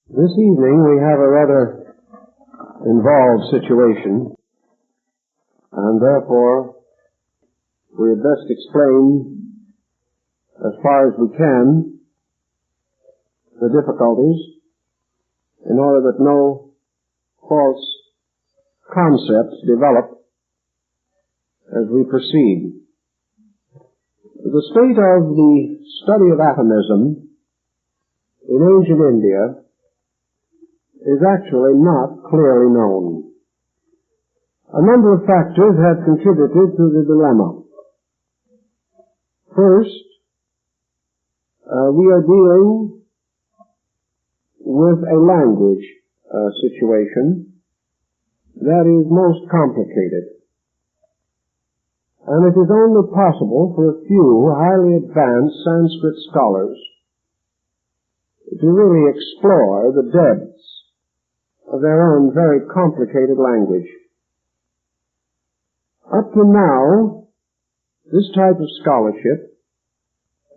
This evening we have a rather involved situation, and therefore we had best explain as far as we can the difficulties in order that no false concepts develop as we proceed. The state of the study of atomism in ancient India is actually not clearly known. A number of factors have contributed to the dilemma. First, we are dealing with a language situation that is most complicated. And it is only possible for a few highly advanced Sanskrit scholars to really explore the depths of their own very complicated language. Up to now, this type of scholarship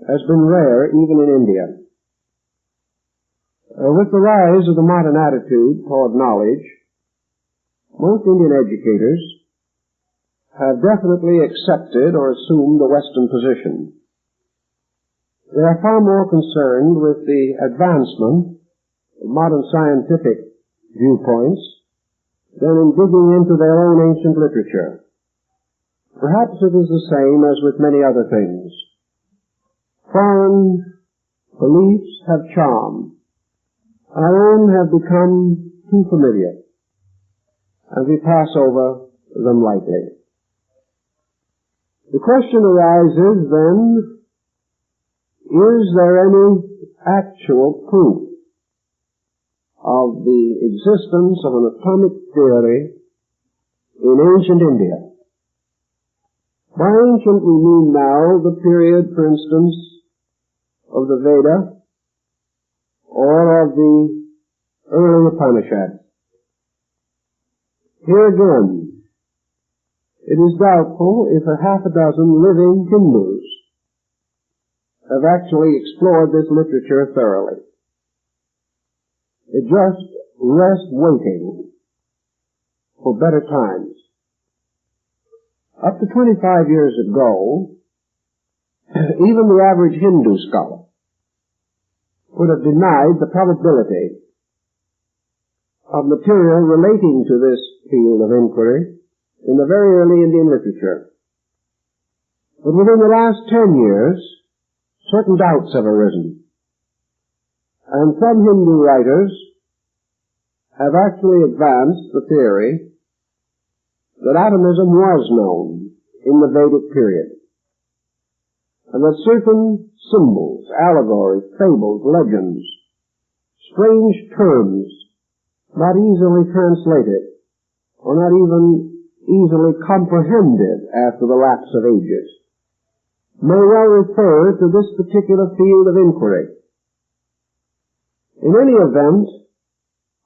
has been rare even in India. With the rise of the modern attitude toward knowledge, most Indian educators have definitely accepted or assumed the Western position. They are far more concerned with the advancement of modern scientific viewpoints than in digging into their own ancient literature. Perhaps it is the same as with many other things. Foreign beliefs have charm. Our own have become too familiar, and we pass over them lightly. The question arises then, is there any actual proof of the existence of an atomic theory in ancient India? By ancient we mean now the period, for instance, of the Veda or of the early Upanishads. Here again, it is doubtful if a half a dozen living Hindus have actually explored this literature thoroughly. It just rests waiting for better times. Up to 25 years ago, even the average Hindu scholar would have denied the probability of material relating to this field of inquiry in the very early Indian literature. But within the last 10 years, certain doubts have arisen. And some Hindu writers have actually advanced the theory that atomism was known in the Vedic period, and that certain symbols, allegories, fables, legends, strange terms, not easily translated, or not even easily comprehended after the lapse of ages, may well refer to this particular field of inquiry. In any event,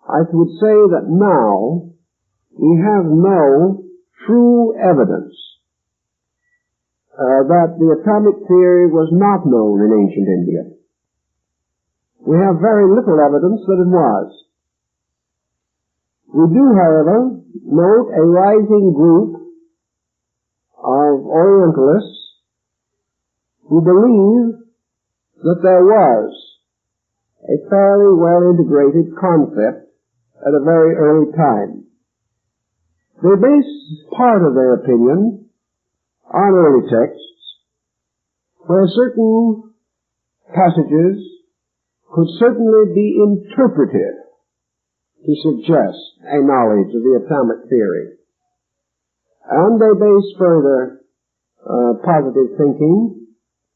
I would say that now we have no true evidence that the atomic theory was not known in ancient India. We have very little evidence that it was. We do, however, note a rising group of Orientalists who believe that there was a fairly well-integrated concept at a very early time. They base part of their opinion on early texts where certain passages could certainly be interpreted to suggest a knowledge of the atomic theory. And they base further positive thinking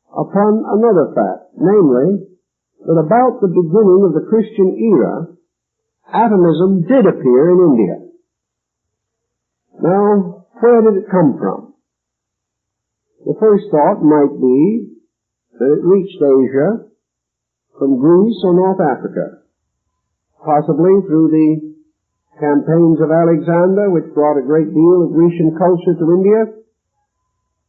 upon another fact, namely that about the beginning of the Christian era, atomism did appear in India. Now, where did it come from? The first thought might be that it reached Asia from Greece or North Africa, possibly through the campaigns of Alexander, which brought a great deal of Grecian culture to India,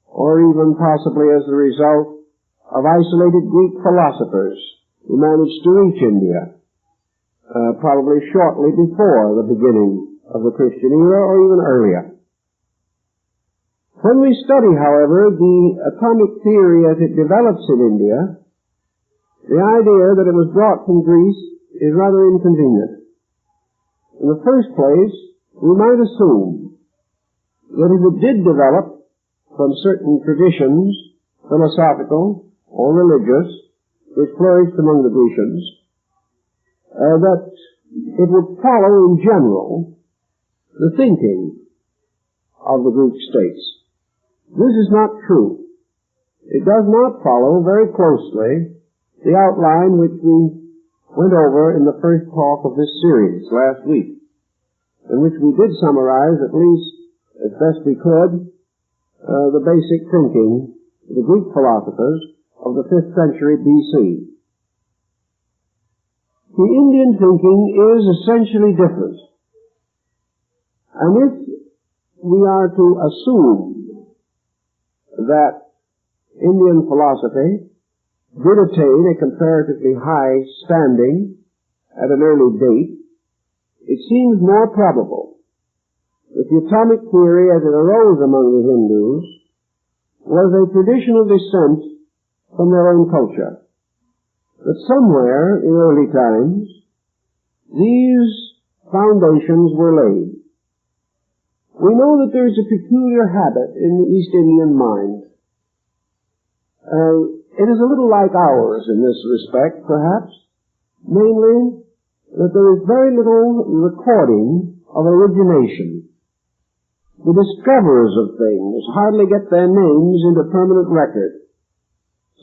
or even possibly as the result of isolated Greek philosophers who managed to reach India probably shortly before the beginning of the Christian era or even earlier. When we study, however, the atomic theory as it develops in India, the idea that it was brought from Greece is rather inconvenient. In the first place, we might assume that if it did develop from certain traditions, philosophical or religious, which flourished among the Grecians, that it would follow in general the thinking of the Greek states. This is not true. It does not follow very closely the outline which we went over in the first talk of this series last week, in which we did summarize, at least as best we could, the basic thinking of the Greek philosophers of the 5th century BC. The Indian thinking is essentially different. And if we are to assume that Indian philosophy did attain a comparatively high standing at an early date, it seems more probable that the atomic theory as it arose among the Hindus was a traditional descent from their own culture. That somewhere in early times, these foundations were laid. We know that there is a peculiar habit in the East Indian mind. It is a little like ours in this respect, perhaps, namely that there is very little recording of origination. The discoverers of things hardly get their names into permanent record.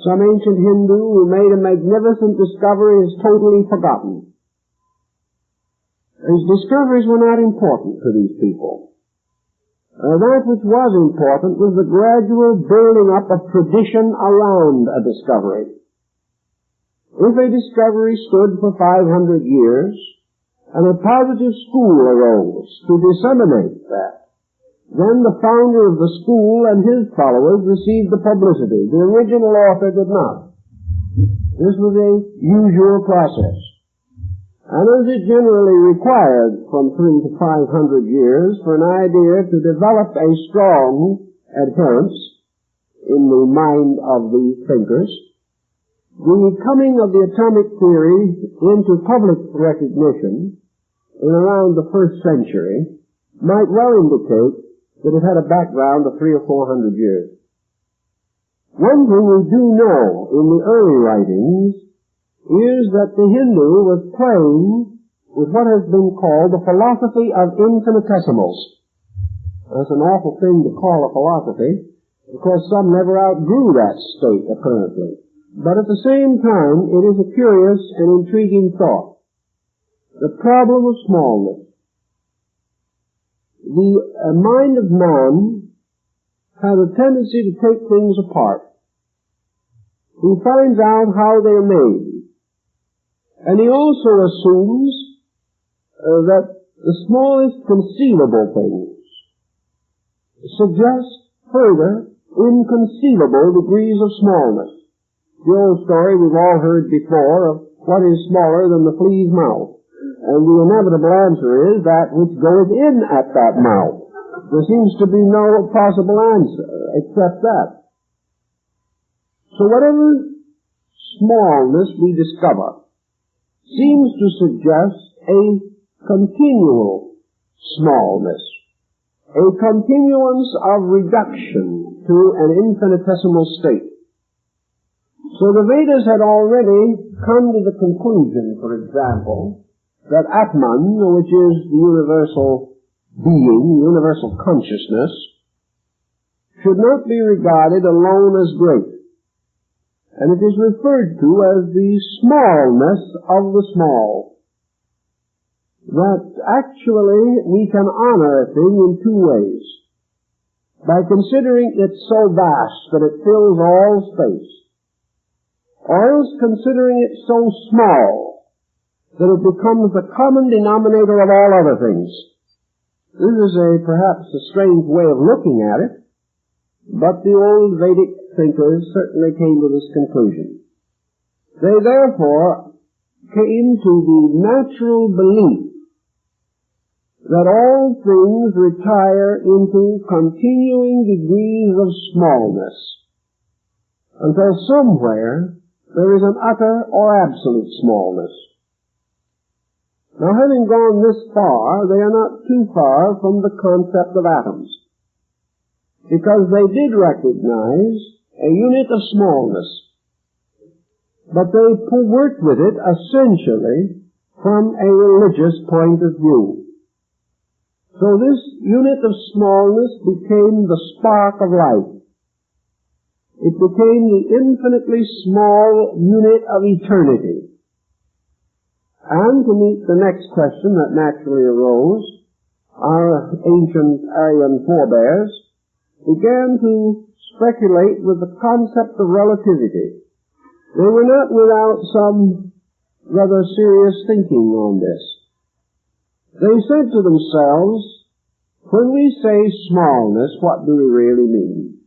Some ancient Hindu who made a magnificent discovery is totally forgotten. His discoveries were not important to these people. That which was important was the gradual building up of tradition around a discovery. If a discovery stood for 500 years, and a positive school arose to disseminate that, then the founder of the school and his followers received the publicity. The original author did not. This was a usual process. And as it generally required from 300 to 500 years for an idea to develop a strong adherence in the mind of the thinkers, the coming of the atomic theory into public recognition in around the 1st century might well indicate that it had a background of 300 or 400 years. One thing we do know in the early writings is that the Hindu was playing with what has been called the philosophy of infinitesimals. That's an awful thing to call a philosophy, because some never outgrew that state, apparently. But at the same time, it is a curious and intriguing thought. The problem of smallness. The mind of man has a tendency to take things apart. He finds out how they are made. And he also assumes that the smallest conceivable things suggest further inconceivable degrees of smallness. The old story we've all heard before of what is smaller than the flea's mouth. And the inevitable answer is that which goeth in at that mouth. There seems to be no possible answer except that. So whatever smallness we discover seems to suggest a continual smallness, a continuance of reduction to an infinitesimal state. So the Vedas had already come to the conclusion, for example, that Atman, which is the universal being, universal consciousness, should not be regarded alone as great. And it is referred to as the smallness of the small. That actually we can honor a thing in two ways. By considering it so vast that it fills all space, or else considering it so small that it becomes the common denominator of all other things. This is perhaps a strange way of looking at it, but the old Vedic thinkers certainly came to this conclusion. They therefore came to the natural belief that all things retire into continuing degrees of smallness until somewhere there is an utter or absolute smallness. Now, having gone this far, they are not too far from the concept of atoms, because they did recognize a unit of smallness, but they worked with it essentially from a religious point of view. So this unit of smallness became the spark of life. It became the infinitely small unit of eternity. And to meet the next question that naturally arose, our ancient Aryan forebears began to speculate with the concept of relativity. They were not without some rather serious thinking on this. They said to themselves, when we say smallness, what do we really mean?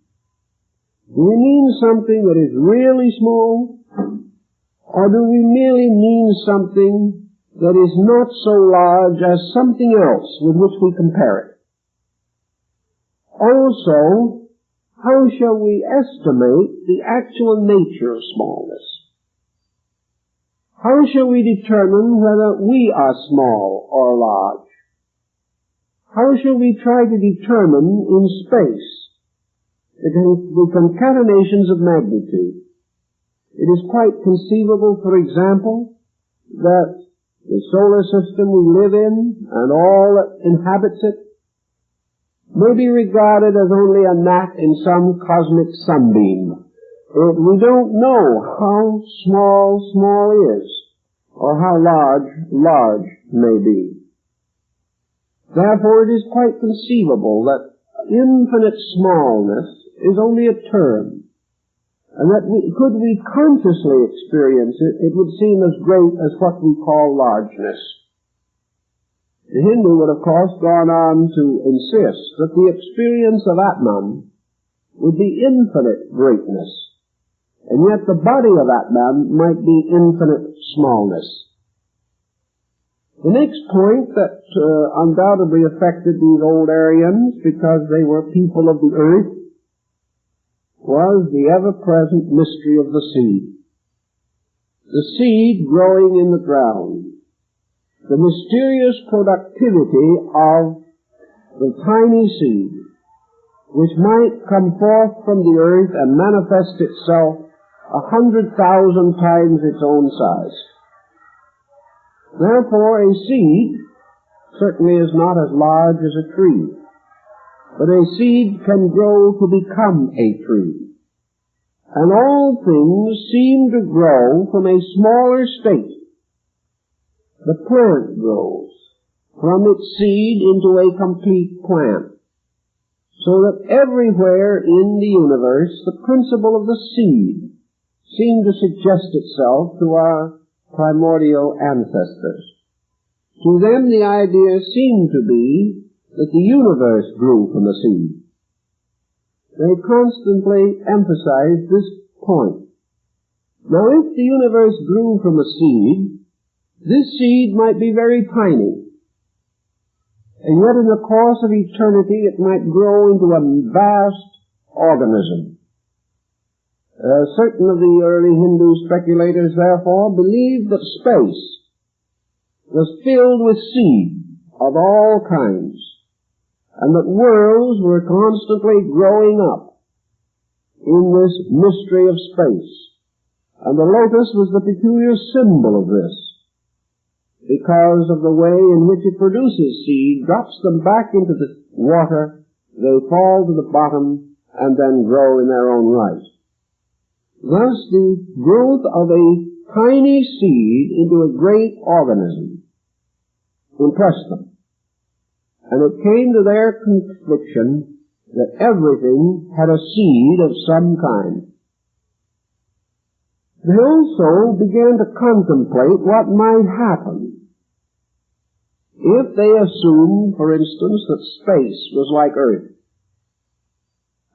Do we mean something that is really small? Or do we merely mean something that is not so large as something else with which we compare it? Also, how shall we estimate the actual nature of smallness? How shall we determine whether we are small or large? How shall we try to determine in space the concatenations of magnitude? It is quite conceivable, for example, that the solar system we live in and all that inhabits it may be regarded as only a gnat in some cosmic sunbeam. We don't know how small is, or how large may be. Therefore, it is quite conceivable that infinite smallness is only a term, and that could we consciously experience it, it would seem as great as what we call largeness. The Hindu would, of course, gone on to insist that the experience of Atman would be infinite greatness, and yet the body of Atman might be infinite smallness. The next point that undoubtedly affected these old Aryans, because they were people of the earth, was the ever-present mystery of the seed. The seed growing in the ground. The mysterious productivity of the tiny seed, which might come forth from the earth and manifest itself 100,000 times its own size. Therefore, a seed certainly is not as large as a tree, but a seed can grow to become a tree. And all things seem to grow from a smaller state. The plant grows from its seed into a complete plant, so that everywhere in the universe the principle of the seed seemed to suggest itself to our primordial ancestors. To them the idea seemed to be that the universe grew from the seed. They constantly emphasized this point. Now, if the universe grew from a seed, this seed might be very tiny, and yet in the course of eternity it might grow into a vast organism. Certain of the early Hindu speculators, therefore, believed that space was filled with seed of all kinds, and that worlds were constantly growing up in this mystery of space. And the lotus was the peculiar symbol of this, because of the way in which it produces seed, drops them back into the water, they fall to the bottom, and then grow in their own right. Thus, the growth of a tiny seed into a great organism impressed them. And it came to their conviction that everything had a seed of some kind. They also began to contemplate what might happen if they assumed, for instance, that space was like Earth,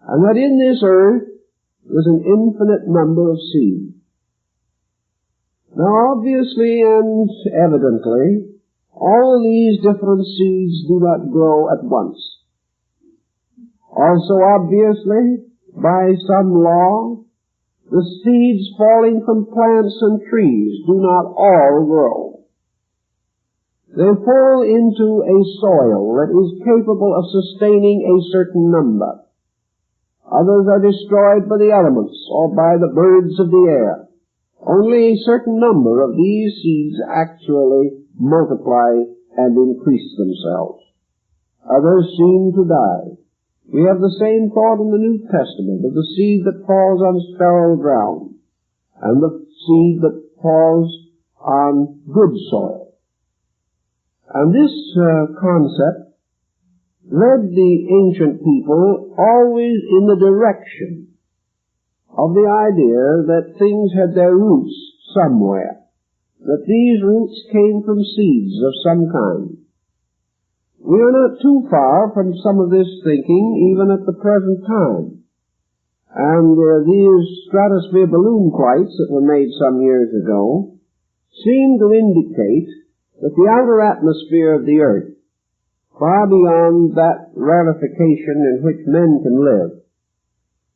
and that in this Earth was an infinite number of seeds. Now, obviously and evidently, all these different seeds do not grow at once. Also, obviously, by some law, the seeds falling from plants and trees do not all grow. They fall into a soil that is capable of sustaining a certain number. Others are destroyed by the elements or by the birds of the air. Only a certain number of these seeds actually multiply and increase themselves. Others seem to die. We have the same thought in the New Testament of the seed that falls on sterile ground and the seed that falls on good soil. And this concept led the ancient people always in the direction of the idea that things had their roots somewhere, that these roots came from seeds of some kind. We are not too far from some of this thinking even at the present time. And these stratosphere balloon flights that were made some years ago seem to indicate that the outer atmosphere of the earth, far beyond that rarefication in which men can live,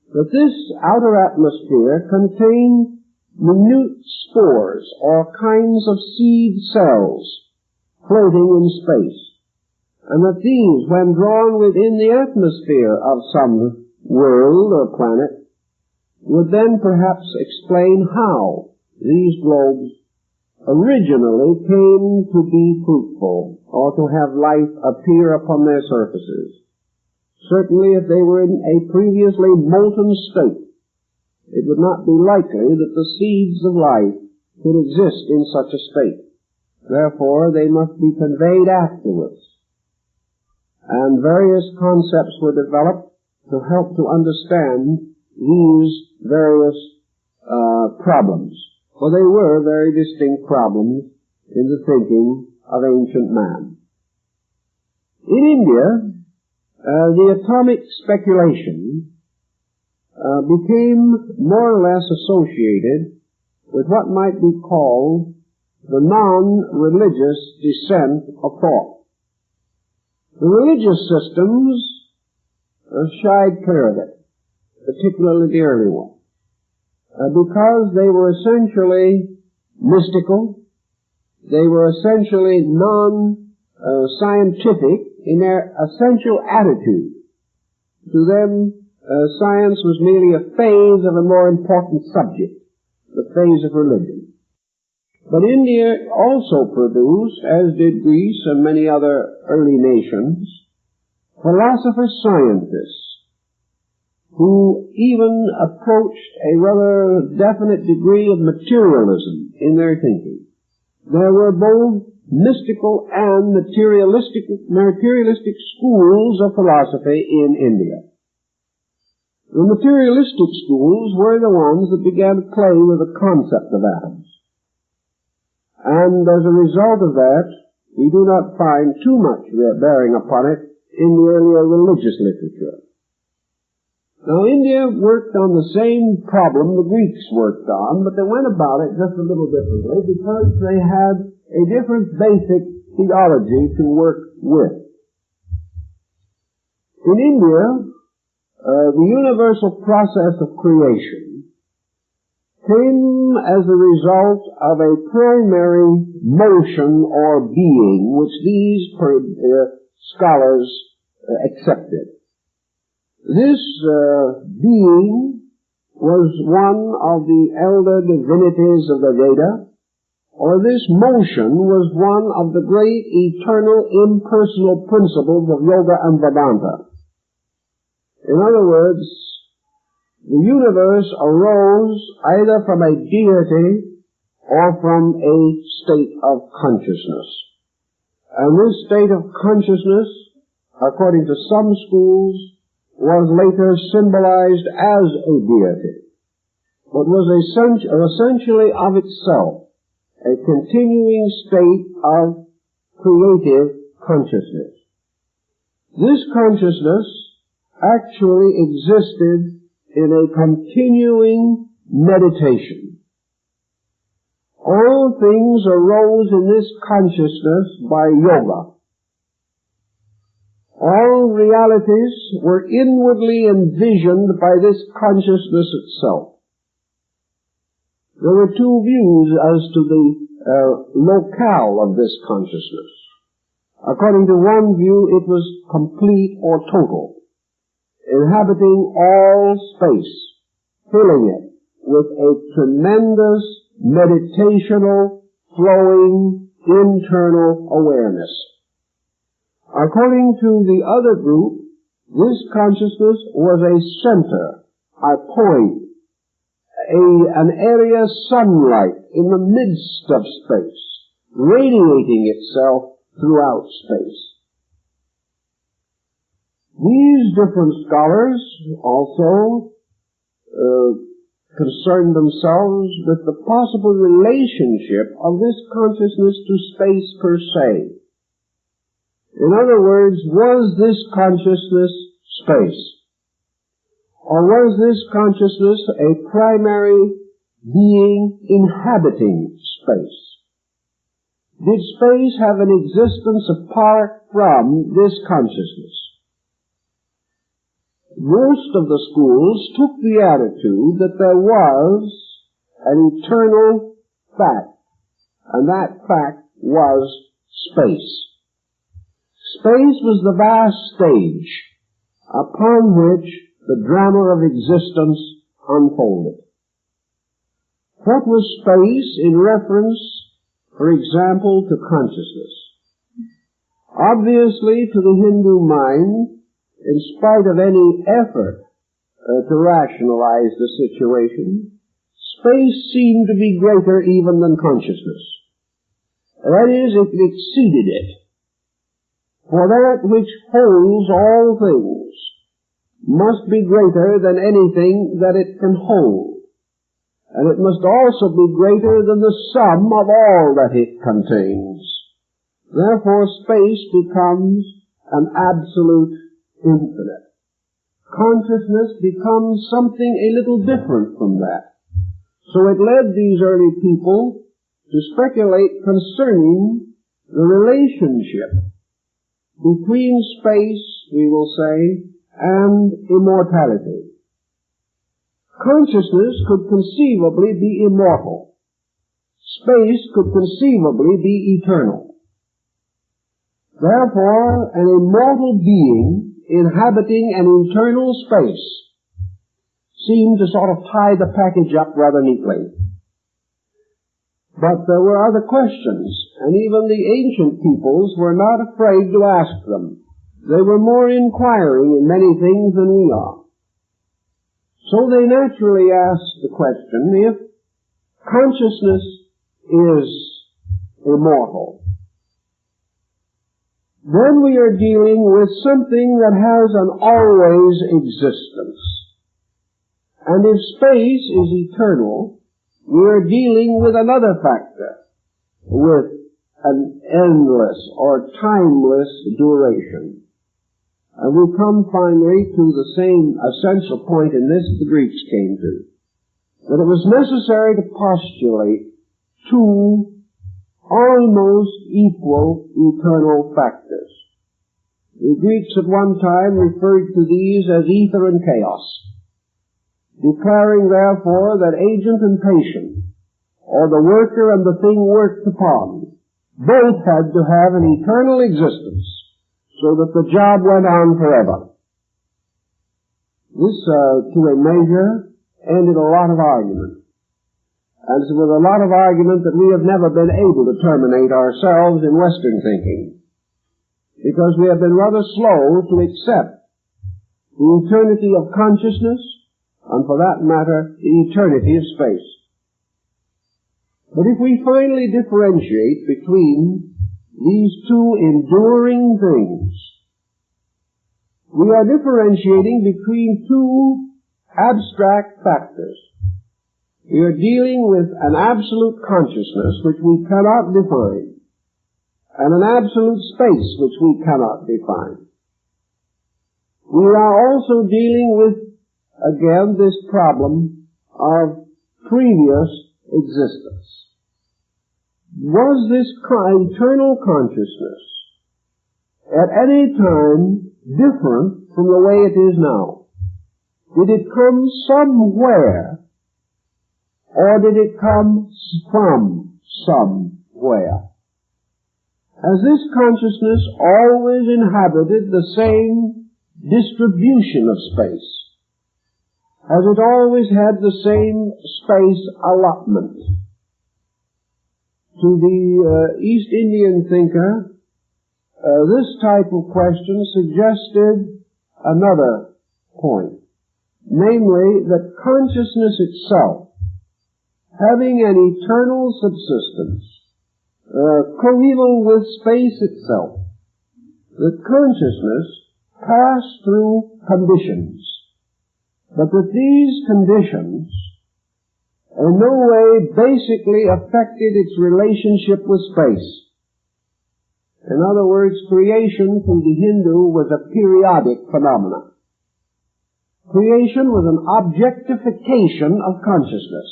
that this outer atmosphere contains minute spores or kinds of seed cells floating in space, and that these, when drawn within the atmosphere of some world or planet, would then perhaps explain how these globes originally came to be fruitful or to have life appear upon their surfaces. Certainly, if they were in a previously molten state, it would not be likely that the seeds of life could exist in such a state. Therefore, they must be conveyed afterwards. And various concepts were developed to help to understand these various problems. For they were very distinct problems in the thinking of ancient man. In India, the atomic speculation became more or less associated with what might be called the non-religious descent of thought. The religious systems shied clear of it, particularly the early ones, because they were essentially mystical, they were essentially non-scientific in their essential attitude. To them, science was merely a phase of a more important subject, the phase of religion. But India also produced, as did Greece and many other early nations, philosopher-scientists who even approached a rather definite degree of materialism in their thinking. There were both mystical and materialistic schools of philosophy in India. The materialistic schools were the ones that began to play with the concept of atoms. And as a result of that, we do not find too much bearing upon it in the earlier religious literature. Now, India worked on the same problem the Greeks worked on, but they went about it just a little differently because they had a different basic theology to work with. In India, the universal process of creation came as a result of a primary motion or being which these scholars accepted. This being was one of the elder divinities of the Veda, or this motion was one of the great eternal impersonal principles of Yoga and Vedanta. In other words, the universe arose either from a deity or from a state of consciousness. And this state of consciousness, according to some schools, was later symbolized as a deity, but was essentially of itself a continuing state of creative consciousness. This consciousness actually existed in a continuing meditation. All things arose in this consciousness by yoga. All realities were inwardly envisioned by this consciousness itself. There were two views as to the locale of this consciousness. According to one view, it was complete or total, inhabiting all space, filling it with a tremendous meditational, flowing, internal awareness. According to the other group, this consciousness was a center, a point, an area of sunlight in the midst of space, radiating itself throughout space. These different scholars also concerned themselves with the possible relationship of this consciousness to space per se. In other words, was this consciousness space? Or was this consciousness a primary being inhabiting space? Did space have an existence apart from this consciousness? Most of the schools took the attitude that there was an eternal fact, and that fact was space. Space was the vast stage upon which the drama of existence unfolded. What was space in reference, for example, to consciousness? Obviously, to the Hindu mind, in spite of any effort to rationalize the situation, space seemed to be greater even than consciousness. That is, it exceeded it. For that which holds all things must be greater than anything that it can hold. And it must also be greater than the sum of all that it contains. Therefore, space becomes an absolute infinite. Consciousness becomes something a little different from that. So it led these early people to speculate concerning the relationship between space, we will say, and immortality. Consciousness could conceivably be immortal. Space could conceivably be eternal. Therefore, an immortal being inhabiting an eternal space seemed to sort of tie the package up rather neatly. But there were other questions, and even the ancient peoples were not afraid to ask them. They were more inquiring in many things than we are. So they naturally asked the question, if consciousness is immortal, then we are dealing with something that has an always existence. And if space is eternal, we are dealing with another factor, with an endless or timeless duration. And we come finally to the same essential point in this the Greeks came to, that it was necessary to postulate two almost equal eternal factors. The Greeks at one time referred to these as ether and chaos, declaring therefore that agent and patient, or the worker and the thing worked upon, both had to have an eternal existence, so that the job went on forever. This, to a measure, ended a lot of argument. And it's with a lot of argument that we have never been able to terminate ourselves in Western thinking, because we have been rather slow to accept the eternity of consciousness, and for that matter, the eternity of space. But if we finally differentiate between these two enduring things, we are differentiating between two abstract factors. We are dealing with an absolute consciousness which we cannot define, and an absolute space which we cannot define. We are also dealing with, again, this problem of previous existence. was this internal consciousness at any time different from the way it is now? Did it come somewhere, or did it come from somewhere? Has this consciousness always inhabited the same distribution of space? Has it always had the same space allotment? To the East Indian thinker, this type of question suggested another point, namely that consciousness itself, having an eternal subsistence, coeval with space itself, that consciousness passed through conditions, but that these conditions in no way basically affected its relationship with space. In other words, creation to the Hindu was a periodic phenomenon. Creation was an objectification of consciousness.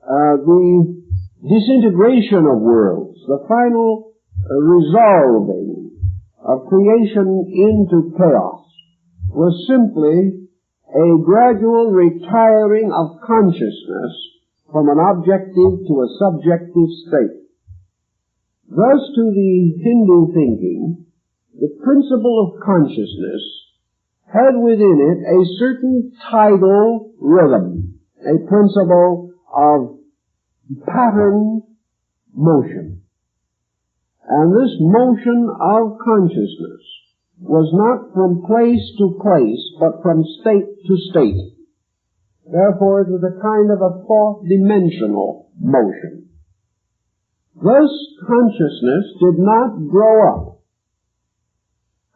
The disintegration of worlds, the final resolving of creation into chaos, was simply a gradual retiring of consciousness from an objective to a subjective state. Thus, to the Hindu thinking, the principle of consciousness had within it a certain tidal rhythm, a principle of patterned motion. And this motion of consciousness was not from place to place, but from state to state. Therefore, it was a kind of a fourth-dimensional motion. Thus, consciousness did not grow up.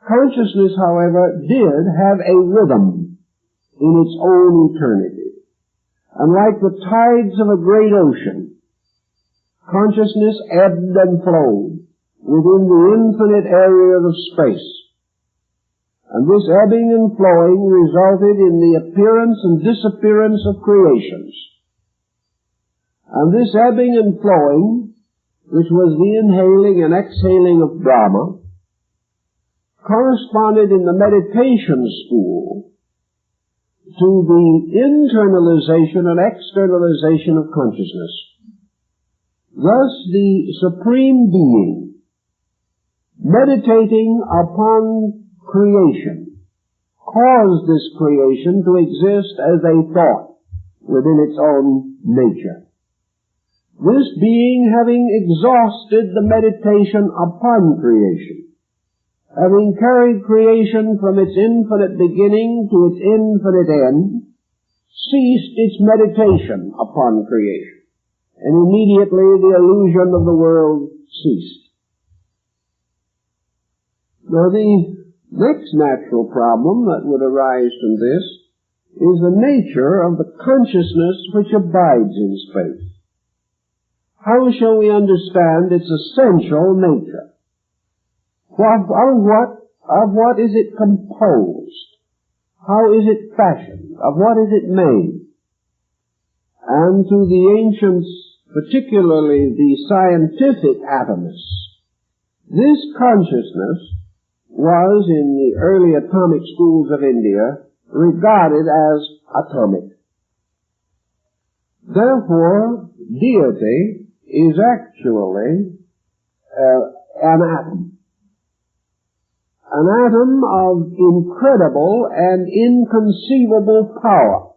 Consciousness, however, did have a rhythm in its own eternity. And like the tides of a great ocean, consciousness ebbed and flowed within the infinite area of space. And this ebbing and flowing resulted in the appearance and disappearance of creations. And this ebbing and flowing, which was the inhaling and exhaling of Brahma, corresponded in the meditation school to the internalization and externalization of consciousness. Thus, the Supreme Being, meditating upon creation, caused this creation to exist as a thought within its own nature. This being, having exhausted the meditation upon creation, having carried creation from its infinite beginning to its infinite end, ceased its meditation upon creation, and immediately the illusion of the world ceased. Now, the next natural problem that would arise from this is the nature of the consciousness which abides in space. How shall we understand its essential nature? Of what is it composed? How is it fashioned? Of what is it made? And to the ancients, particularly the scientific atomists, this consciousness was, in the early atomic schools of India, regarded as atomic. Therefore, deity is actually an atom. An atom of incredible and inconceivable power.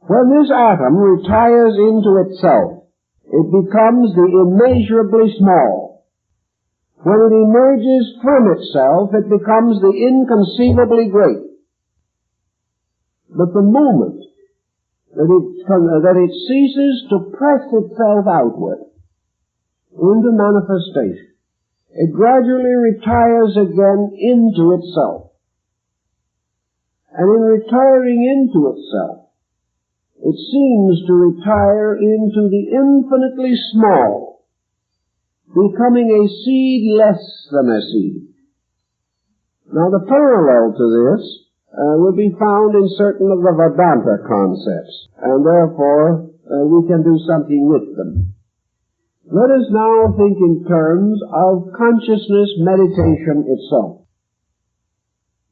When this atom retires into itself, it becomes the immeasurably small. When it emerges from itself, it becomes the inconceivably great. But the moment that it ceases to press itself outward into manifestation, it gradually retires again into itself. And in retiring into itself, it seems to retire into the infinitely small, becoming a seed less than a seed. Now, the parallel to this will be found in certain of the Vedanta concepts, and therefore we can do something with them. Let us now think in terms of consciousness meditation itself.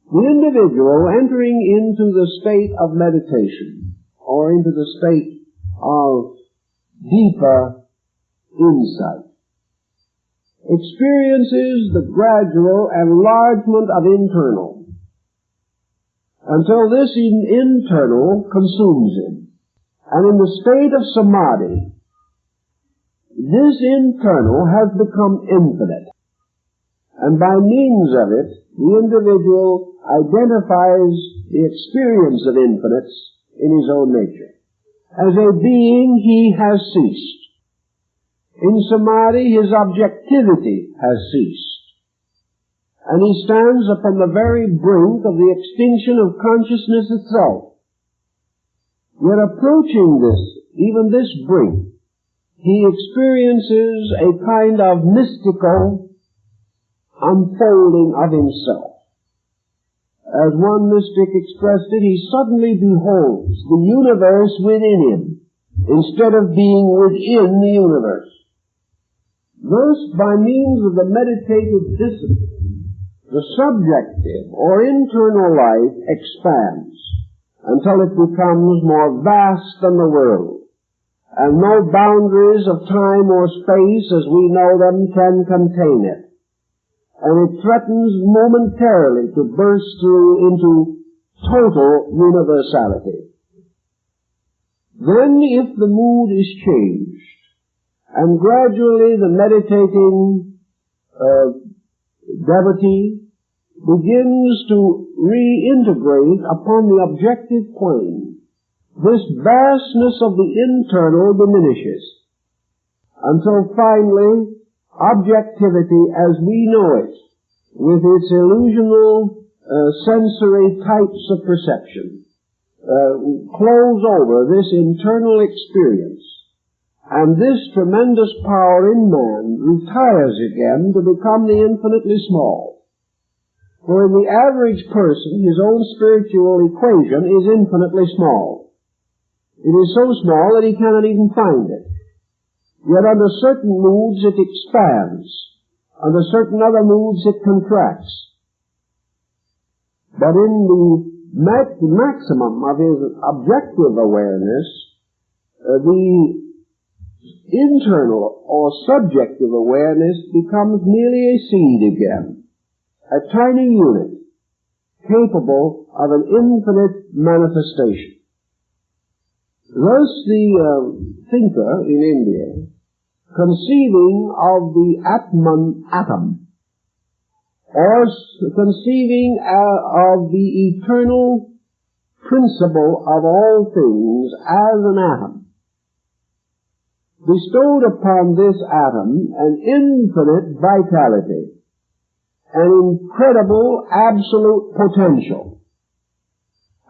The individual entering into the state of meditation, or into the state of deeper insight, experiences the gradual enlargement of internal, until this internal consumes him. And in the state of samadhi, this internal has become infinite. And by means of it, the individual identifies the experience of infinites in his own nature. As a being, he has ceased. In samadhi, his objectivity has ceased. And he stands upon the very brink of the extinction of consciousness itself. Yet approaching this, even this brink, he experiences a kind of mystical unfolding of himself. As one mystic expressed it, he suddenly beholds the universe within him, instead of being within the universe. Thus, by means of the meditative discipline, the subjective or internal life expands until it becomes more vast than the world, and no boundaries of time or space as we know them can contain it. And it threatens momentarily to burst through into total universality. Then, if the mood is changed, and gradually the meditating devotee begins to reintegrate upon the objective plane, this vastness of the internal diminishes, until finally objectivity as we know it, with its illusional sensory types of perception, close over this internal experience, and this tremendous power in man retires again to become the infinitely small. For in the average person, his own spiritual equation is infinitely small. It is so small that he cannot even find it. Yet under certain moods it expands. Under certain other moods it contracts. But in the maximum of his objective awareness, the internal or subjective awareness becomes merely a seed again, a tiny unit capable of an infinite manifestation. Thus the thinker in India, conceiving of the Atman atom, or conceiving of the eternal principle of all things as an atom, bestowed upon this atom an infinite vitality, an incredible absolute potential,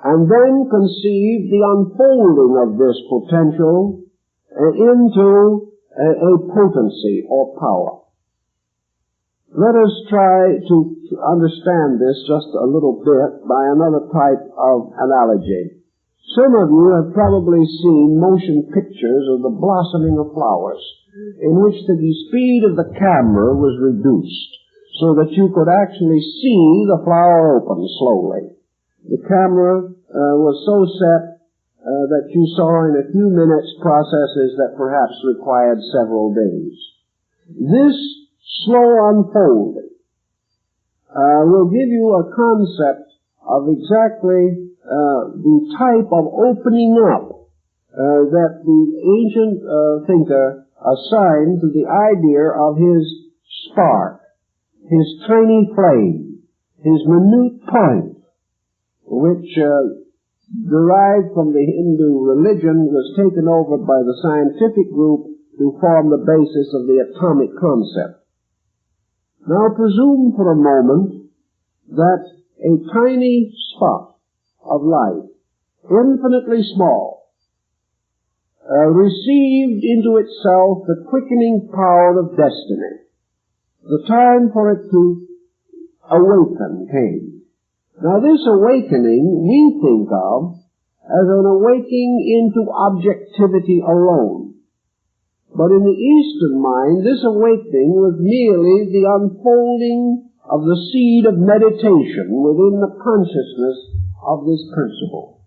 and then conceived the unfolding of this potential into a potency or power. Let us try to understand this just a little bit by another type of analogy. Some of you have probably seen motion pictures of the blossoming of flowers, in which the speed of the camera was reduced, so that you could actually see the flower open slowly. The camera was so set that you saw in a few minutes processes that perhaps required several days. This slow unfolding will give you a concept of exactly the type of opening up that the ancient thinker assigned to the idea of his spark, his tiny flame, his minute point, which derived from the Hindu religion, was taken over by the scientific group to form the basis of the atomic concept. Now presume for a moment that a tiny spot of light, infinitely small, received into itself the quickening power of destiny. The time for it to awaken came. Now this awakening we think of as an awakening into objectivity alone. But in the Eastern mind, this awakening was merely the unfolding of the seed of meditation within the consciousness of this principle.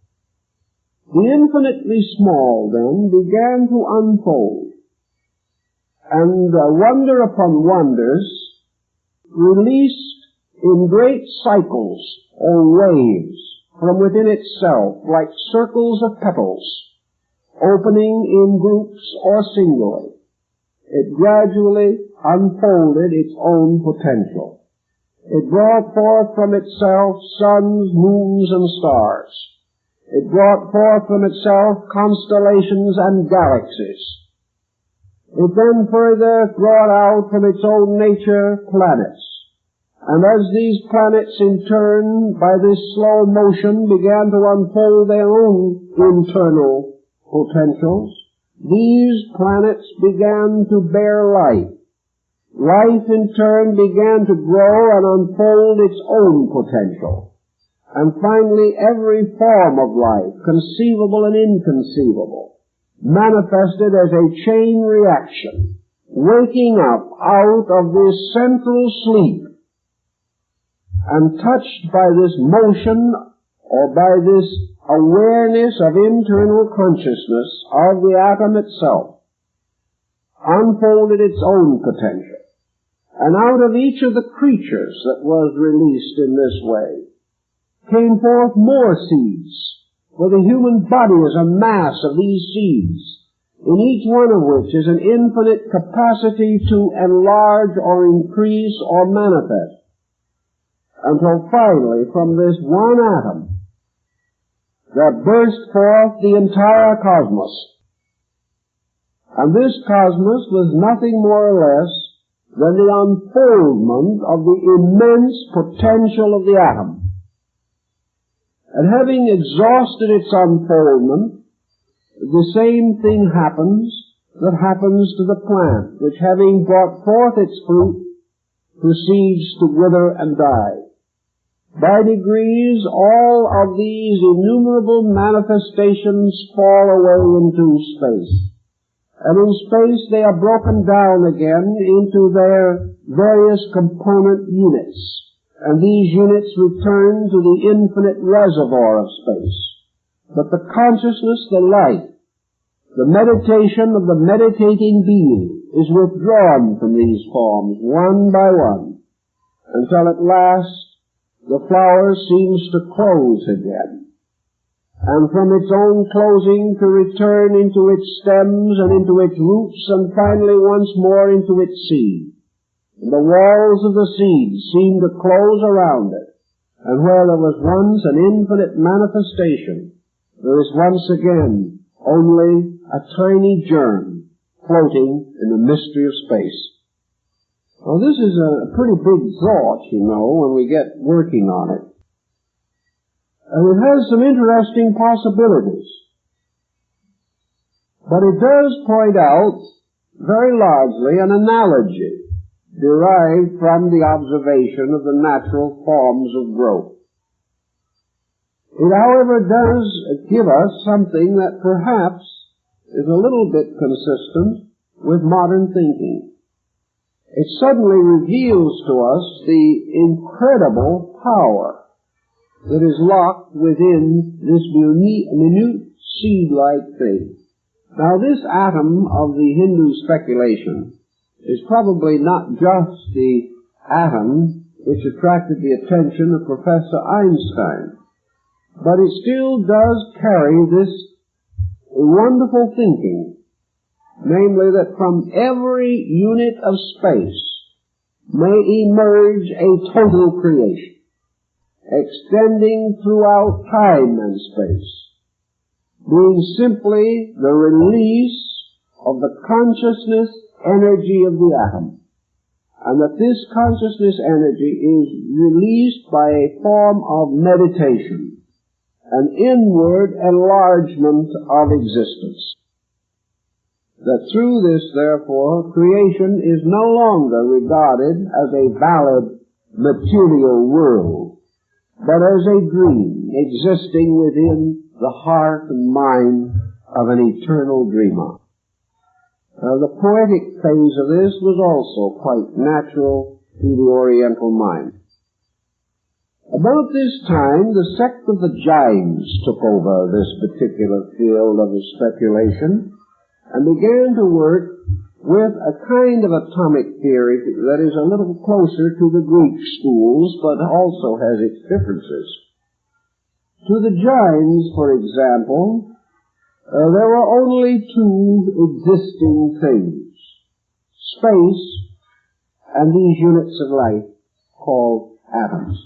The infinitely small, then, began to unfold, and wonder upon wonders, released in great cycles or waves from within itself, like circles of petals, opening in groups or singly. It gradually unfolded its own potential. It brought forth from itself suns, moons, and stars. It brought forth from itself constellations and galaxies. It then further brought out from its own nature planets. And as these planets in turn, by this slow motion, began to unfold their own internal potentials, these planets began to bear life. Life in turn began to grow and unfold its own potential. And finally, every form of life, conceivable and inconceivable, manifested as a chain reaction, waking up out of this central sleep and touched by this motion or by this awareness of internal consciousness of the atom itself, unfolded its own potential. And out of each of the creatures that was released in this way came forth more seeds, for the human body is a mass of these seeds, in each one of which is an infinite capacity to enlarge or increase or manifest, until finally from this one atom there burst forth the entire cosmos. And this cosmos was nothing more or less than the unfoldment of the immense potential of the atom. And having exhausted its unfoldment, the same thing happens that happens to the plant, which having brought forth its fruit, proceeds to wither and die. By degrees, all of these innumerable manifestations fall away into space. And in space they are broken down again into their various component units. And these units return to the infinite reservoir of space. But the consciousness, the life, the meditation of the meditating being is withdrawn from these forms one by one, until at last the flower seems to close again, and from its own closing to return into its stems and into its roots, and finally once more into its seed. And the walls of the seed seem to close around it, and where there was once an infinite manifestation, there is once again only a tiny germ floating in the mystery of space. Well, this is a pretty big thought, you know, when we get working on it. And it has some interesting possibilities. But it does point out very largely an analogy derived from the observation of the natural forms of growth. It, however, does give us something that perhaps is a little bit consistent with modern thinking. It suddenly reveals to us the incredible power that is locked within this minute seed-like thing. Now, this atom of the Hindu speculation is probably not just the atom which attracted the attention of Professor Einstein, but it still does carry this wonderful thinking, namely that from every unit of space may emerge a total creation, extending throughout time and space, being simply the release of the consciousness energy of the atom, and that this consciousness energy is released by a form of meditation, an inward enlargement of existence. That through this, therefore, creation is no longer regarded as a valid material world, but as a dream existing within the heart and mind of an eternal dreamer. The poetic phase of this was also quite natural to the Oriental mind. About this time, the sect of the Jains took over this particular field of speculation and began to work with a kind of atomic theory that is a little closer to the Greek schools, but also has its differences. To the Jains, for example, there were only two existing things: space and these units of light called atoms.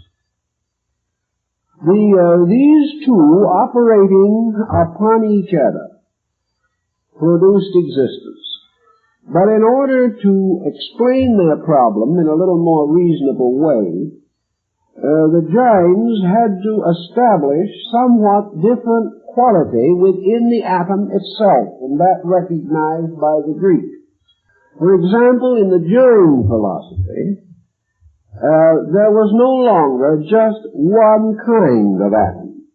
These two, operating upon each other, produced existence. But in order to explain their problem in a little more reasonable way, the Jains had to establish somewhat different quality within the atom itself, and that recognized by the Greek. For example, in the Jain philosophy, there was no longer just one kind of atom.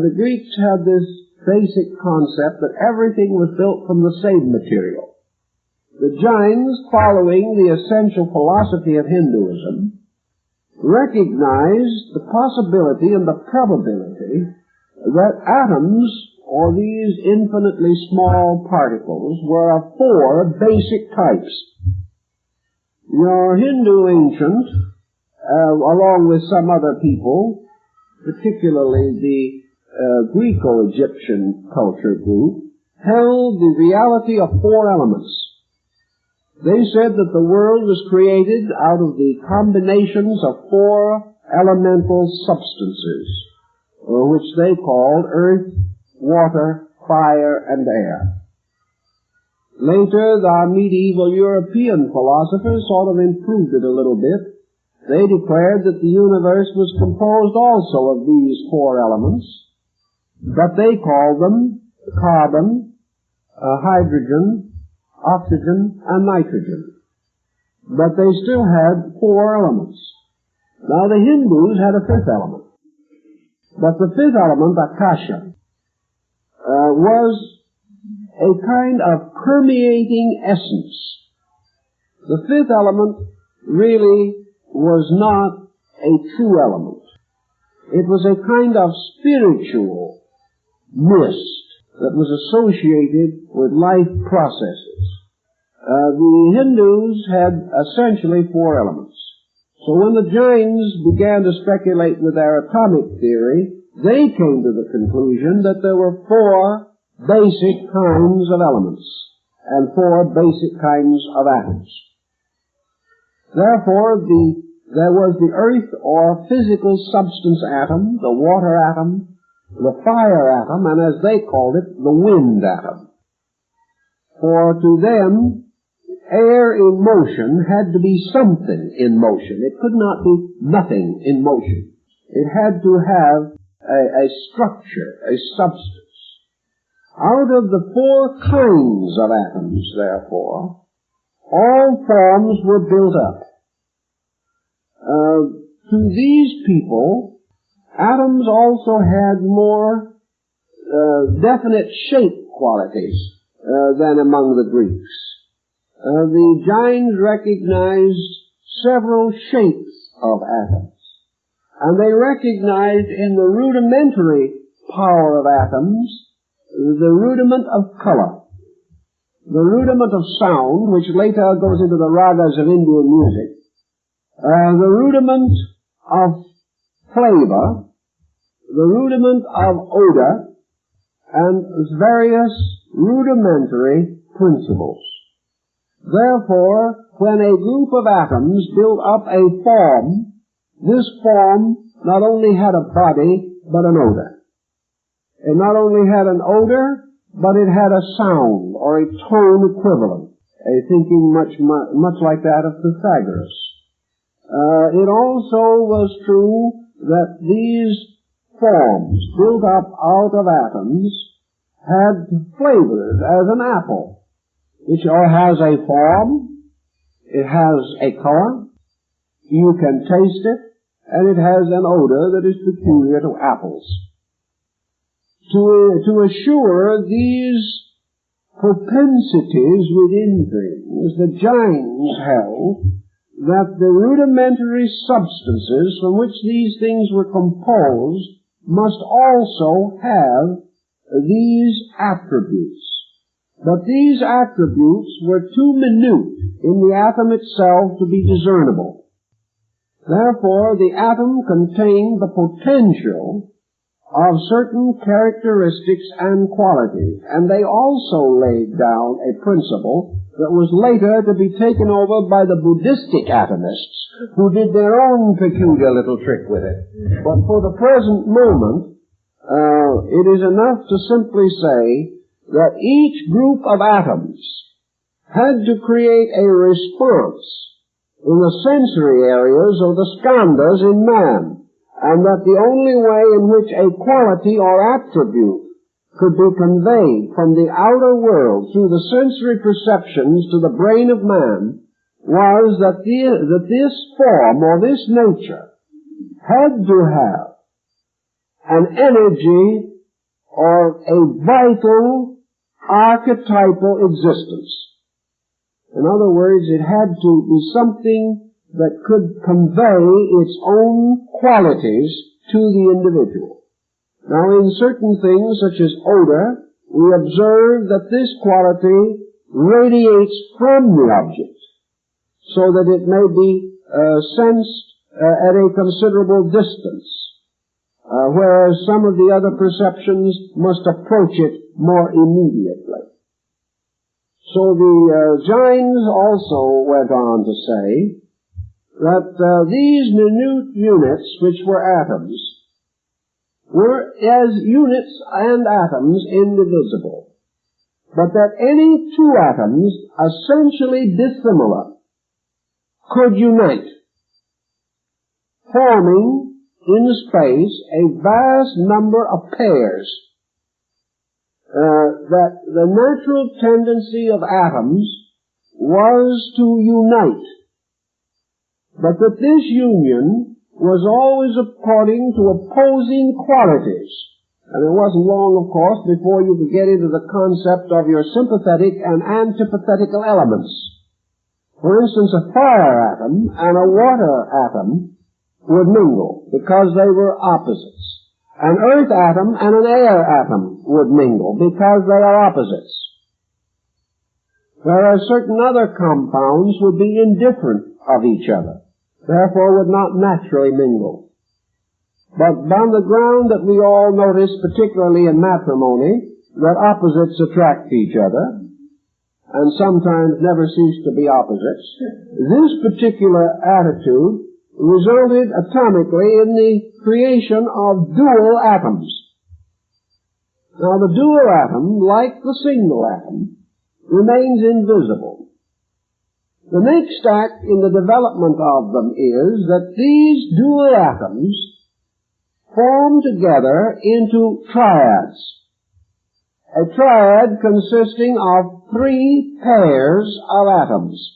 The Greeks had this basic concept that everything was built from the same material. The Jains, following the essential philosophy of Hinduism, recognized the possibility and the probability that atoms, or these infinitely small particles, were of four basic types. Your Hindu ancient, along with some other people, particularly the Greco-Egyptian culture group, held the reality of four elements. They said that the world was created out of the combinations of four elemental substances, which they called earth, water, fire, and air. Later, the medieval European philosophers sort of improved it a little bit. They declared that the universe was composed also of these four elements, but they called them carbon, hydrogen, oxygen, and nitrogen. But they still had four elements. Now the Hindus had a fifth element. But the fifth element, Akasha, was a kind of permeating essence. The fifth element really was not a true element. It was a kind of spiritual mist that was associated with life processes. The Hindus had essentially four elements. So when the Jains began to speculate with their atomic theory, they came to the conclusion that there were four basic kinds of elements and four basic kinds of atoms. Therefore, there was the earth or physical substance atom, the water atom, the fire atom, and as they called it, the wind atom. For to them, air in motion had to be something in motion. It could not be nothing in motion. It had to have a structure, a substance. Out of the four kinds of atoms, therefore, all forms were built up. To these people, atoms also had more definite shape qualities than among the Greeks. The Jains recognized several shapes of atoms, and they recognized in the rudimentary power of atoms the rudiment of color, the rudiment of sound, which later goes into the ragas of Indian music, the rudiment of flavor, the rudiment of odor, and various rudimentary principles. Therefore, when a group of atoms built up a form, this form not only had a body, but an odor. It not only had an odor, but it had a sound, or a tone equivalent, thinking much like that of Pythagoras. It also was true that these forms, built up out of atoms, had flavors, as an apple, which has a form, it has a color, you can taste it, and it has an odor that is peculiar to apples. To assure these propensities within things, the Jains held that the rudimentary substances from which these things were composed must also have these attributes. But these attributes were too minute in the atom itself to be discernible. Therefore, the atom contained the potential of certain characteristics and qualities, and they also laid down a principle that was later to be taken over by the Buddhistic atomists, who did their own peculiar little trick with it. But for the present moment, it is enough to simply say that each group of atoms had to create a response in the sensory areas of the skandhas in man, and that the only way in which a quality or attribute could be conveyed from the outer world through the sensory perceptions to the brain of man was that this form or this nature had to have an energy or a vital archetypal existence. In other words, it had to be something that could convey its own qualities to the individual. Now, in certain things, such as odor, we observe that this quality radiates from the object, so that it may be sensed at a considerable distance, whereas some of the other perceptions must approach it more immediately. So the Jains also went on to say that these minute units, which were atoms, were as units and atoms indivisible, but that any two atoms essentially dissimilar could unite, forming in space a vast number of pairs, that the natural tendency of atoms was to unite, but that this union was always according to opposing qualities. And it wasn't long, of course, before you could get into the concept of your sympathetic and antipathetical elements. For instance, a fire atom and a water atom would mingle because they were opposites. An earth atom and an air atom would mingle because they are opposites. Whereas certain other compounds would be indifferent of each other, therefore would not naturally mingle. But on the ground that we all notice, particularly in matrimony, that opposites attract each other, and sometimes never cease to be opposites, this particular attitude resulted atomically in the creation of dual atoms. Now the dual atom, like the single atom, remains invisible. The next act in the development of them is that these dual atoms form together into triads. A triad consisting of 3 pairs of atoms.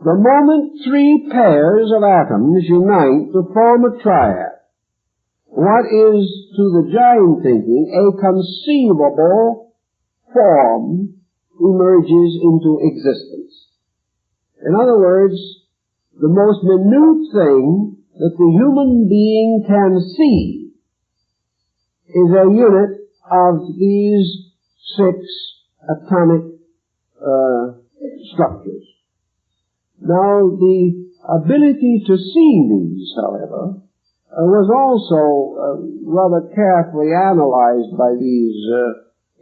The moment 3 pairs of atoms unite to form a triad, what is, to the Jain thinking, a conceivable form emerges into existence. In other words, the most minute thing that the human being can see is a unit of these 6 atomic structures. Now, the ability to see these, however, was also rather carefully analyzed by these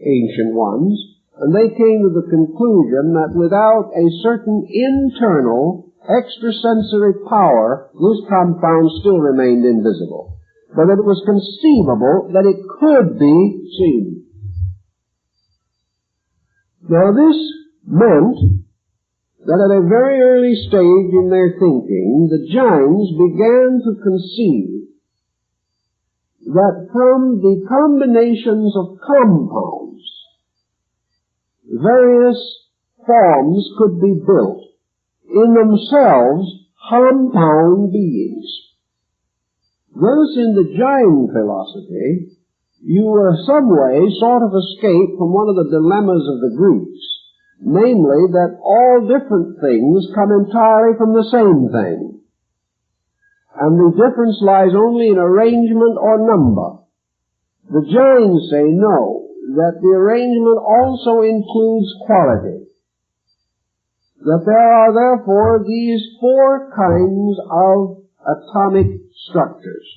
ancient ones, and they came to the conclusion that without a certain internal extrasensory power, this compound still remained invisible, but that it was conceivable that it could be seen. Now, this meant that at a very early stage in their thinking, the Jains began to conceive that from the combinations of compounds, various forms could be built, in themselves compound beings. Thus, in the Jain philosophy, you some way sort of escape from one of the dilemmas of the Greeks, namely that all different things come entirely from the same thing, and the difference lies only in arrangement or number. The Jains say no, that the arrangement also includes quality, that there are therefore these four kinds of atomic structures,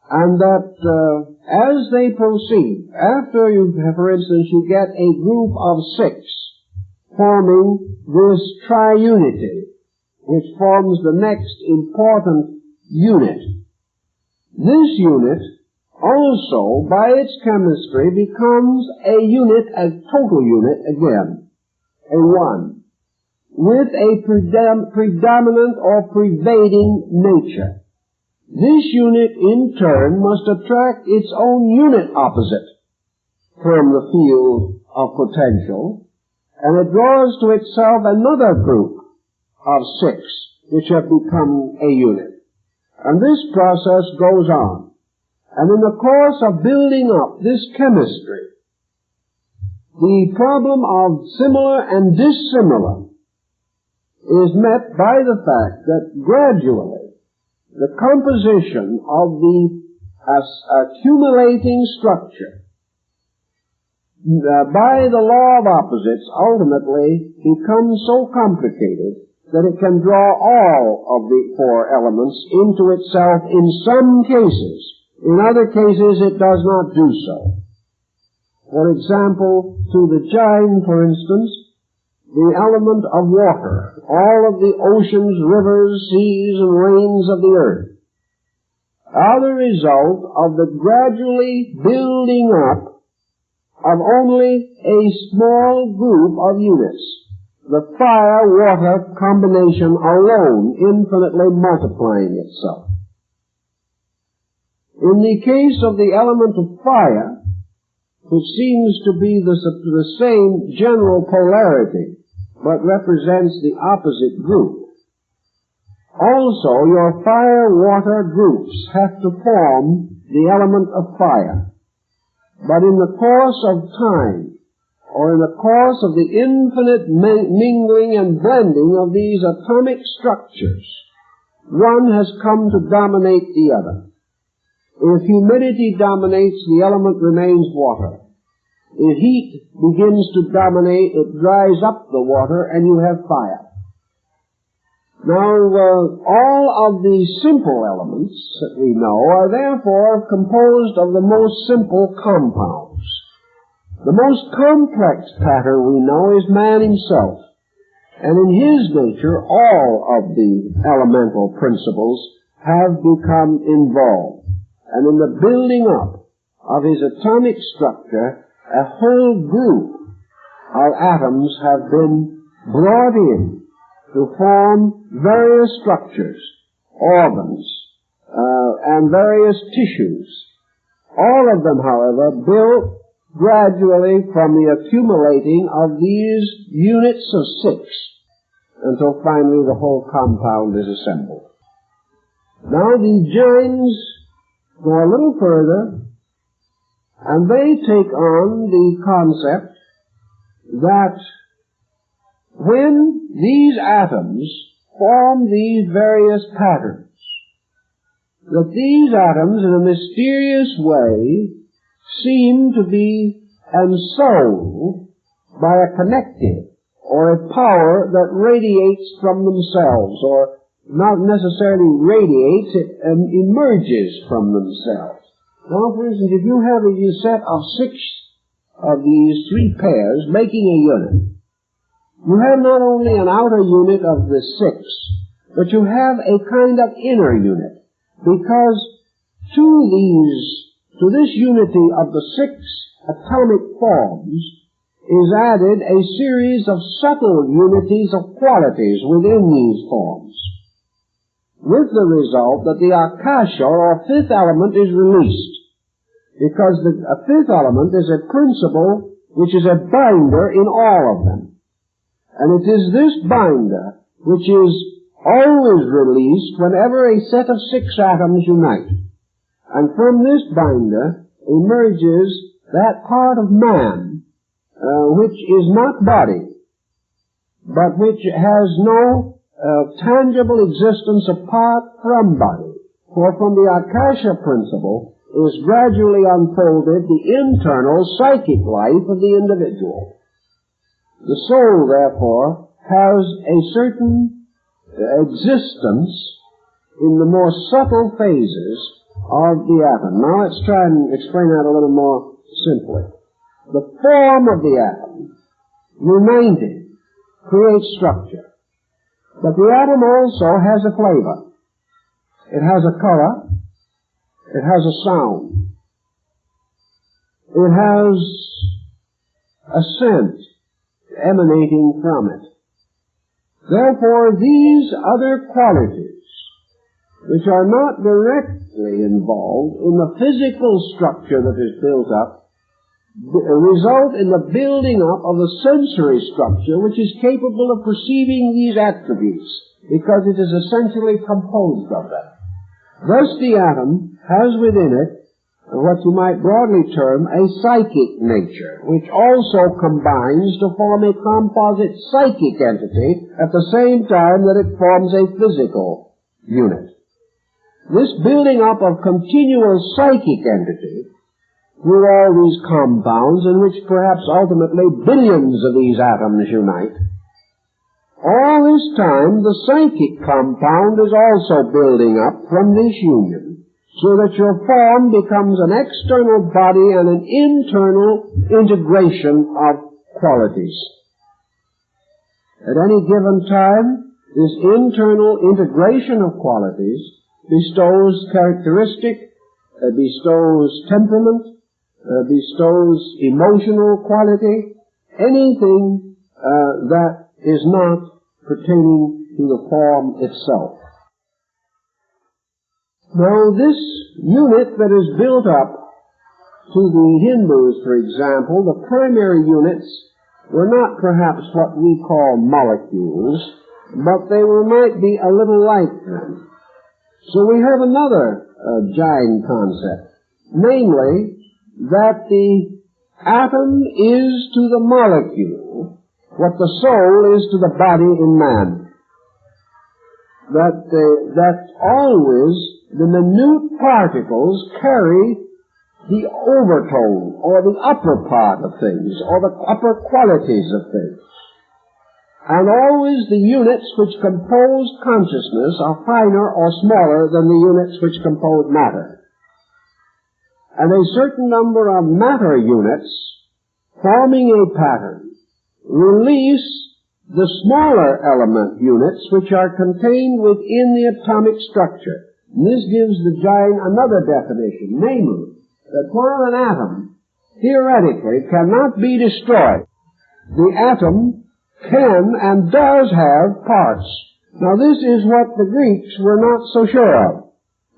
and that as they proceed, after you, for instance, you get a group of 6 forming this triunity, which forms the next important unit. This unit also, by its chemistry, becomes a unit, a total unit again, a one, with a predominant or pervading nature. This unit, in turn, must attract its own unit opposite from the field of potential, and it draws to itself another group of 6, which have become a unit. And this process goes on. And in the course of building up this chemistry, the problem of similar and dissimilar is met by the fact that gradually the composition of the accumulating structure by the law of opposites ultimately becomes so complicated that it can draw all of the 4 elements into itself in some cases. In other cases, it does not do so. For example, to the Jain, for instance, the element of water, all of the oceans, rivers, seas, and rains of the earth, are the result of the gradually building up of only a small group of units. The fire-water combination alone infinitely multiplying itself. In the case of the element of fire, which seems to be the same general polarity, but represents the opposite group, also your fire-water groups have to form the element of fire. But in the course of time, or in the course of the infinite mingling and blending of these atomic structures, one has come to dominate the other. If humidity dominates, the element remains water. If heat begins to dominate, it dries up the water and you have fire. Now, all of the simple elements that we know are therefore composed of the most simple compounds. The most complex pattern we know is man himself, and in his nature all of the elemental principles have become involved. And in the building up of his atomic structure, a whole group of atoms have been brought in to form various structures, organs, and various tissues. All of them, however, built gradually from the accumulating of these units of 6 until finally the whole compound is assembled. Now the Jains go a little further, and they take on the concept that when these atoms form these various patterns, that these atoms in a mysterious way seem to be ensouled by a connective or a power that radiates from themselves, or not necessarily radiates, it emerges from themselves. Now, for instance, if you have a set of 6 of these 3 pairs making a unit, you have not only an outer unit of the 6, but you have a kind of inner unit, because to this unity of the 6 atomic forms is added a series of subtle unities of qualities within these forms, with the result that the akasha, or 5th element, is released, because the 5th element is a principle which is a binder in all of them. And it is this binder which is always released whenever a set of 6 atoms unite. And from this binder, emerges that part of man which is not body, but which has no tangible existence apart from body. For from the Akasha principle is gradually unfolded the internal psychic life of the individual. The soul, therefore, has a certain existence in the more subtle phases of the atom. Now let's try and explain that a little more simply. The form of the atom, united, creates structure. But the atom also has a flavor. It has a color. It has a sound. It has a scent emanating from it. Therefore, these other qualities, which are not directly involved in the physical structure that is built up, result in the building up of the sensory structure which is capable of perceiving these attributes, because it is essentially composed of them. Thus the atom has within it what you might broadly term a psychic nature, which also combines to form a composite psychic entity at the same time that it forms a physical unit. This building up of continual psychic entity through all these compounds, in which perhaps ultimately billions of these atoms unite, all this time the psychic compound is also building up from this union, so that your form becomes an external body and an internal integration of qualities. At any given time, this internal integration of qualities bestows characteristic, bestows temperament, bestows emotional quality, anything that is not pertaining to the form itself. Now, this unit that is built up to the Hindus, for example, the primary units were not perhaps what we call molecules, but they might be a little like them. So we have another Jain concept, namely that the atom is to the molecule what the soul is to the body in man. That always the minute particles carry the overtone, or the upper part of things, or the upper qualities of things. And always the units which compose consciousness are finer or smaller than the units which compose matter. And a certain number of matter units, forming a pattern, release the smaller element units which are contained within the atomic structure. And this gives the Jain another definition, namely, that while an atom theoretically cannot be destroyed, the atom can and does have parts. Now this is what the Greeks were not so sure of.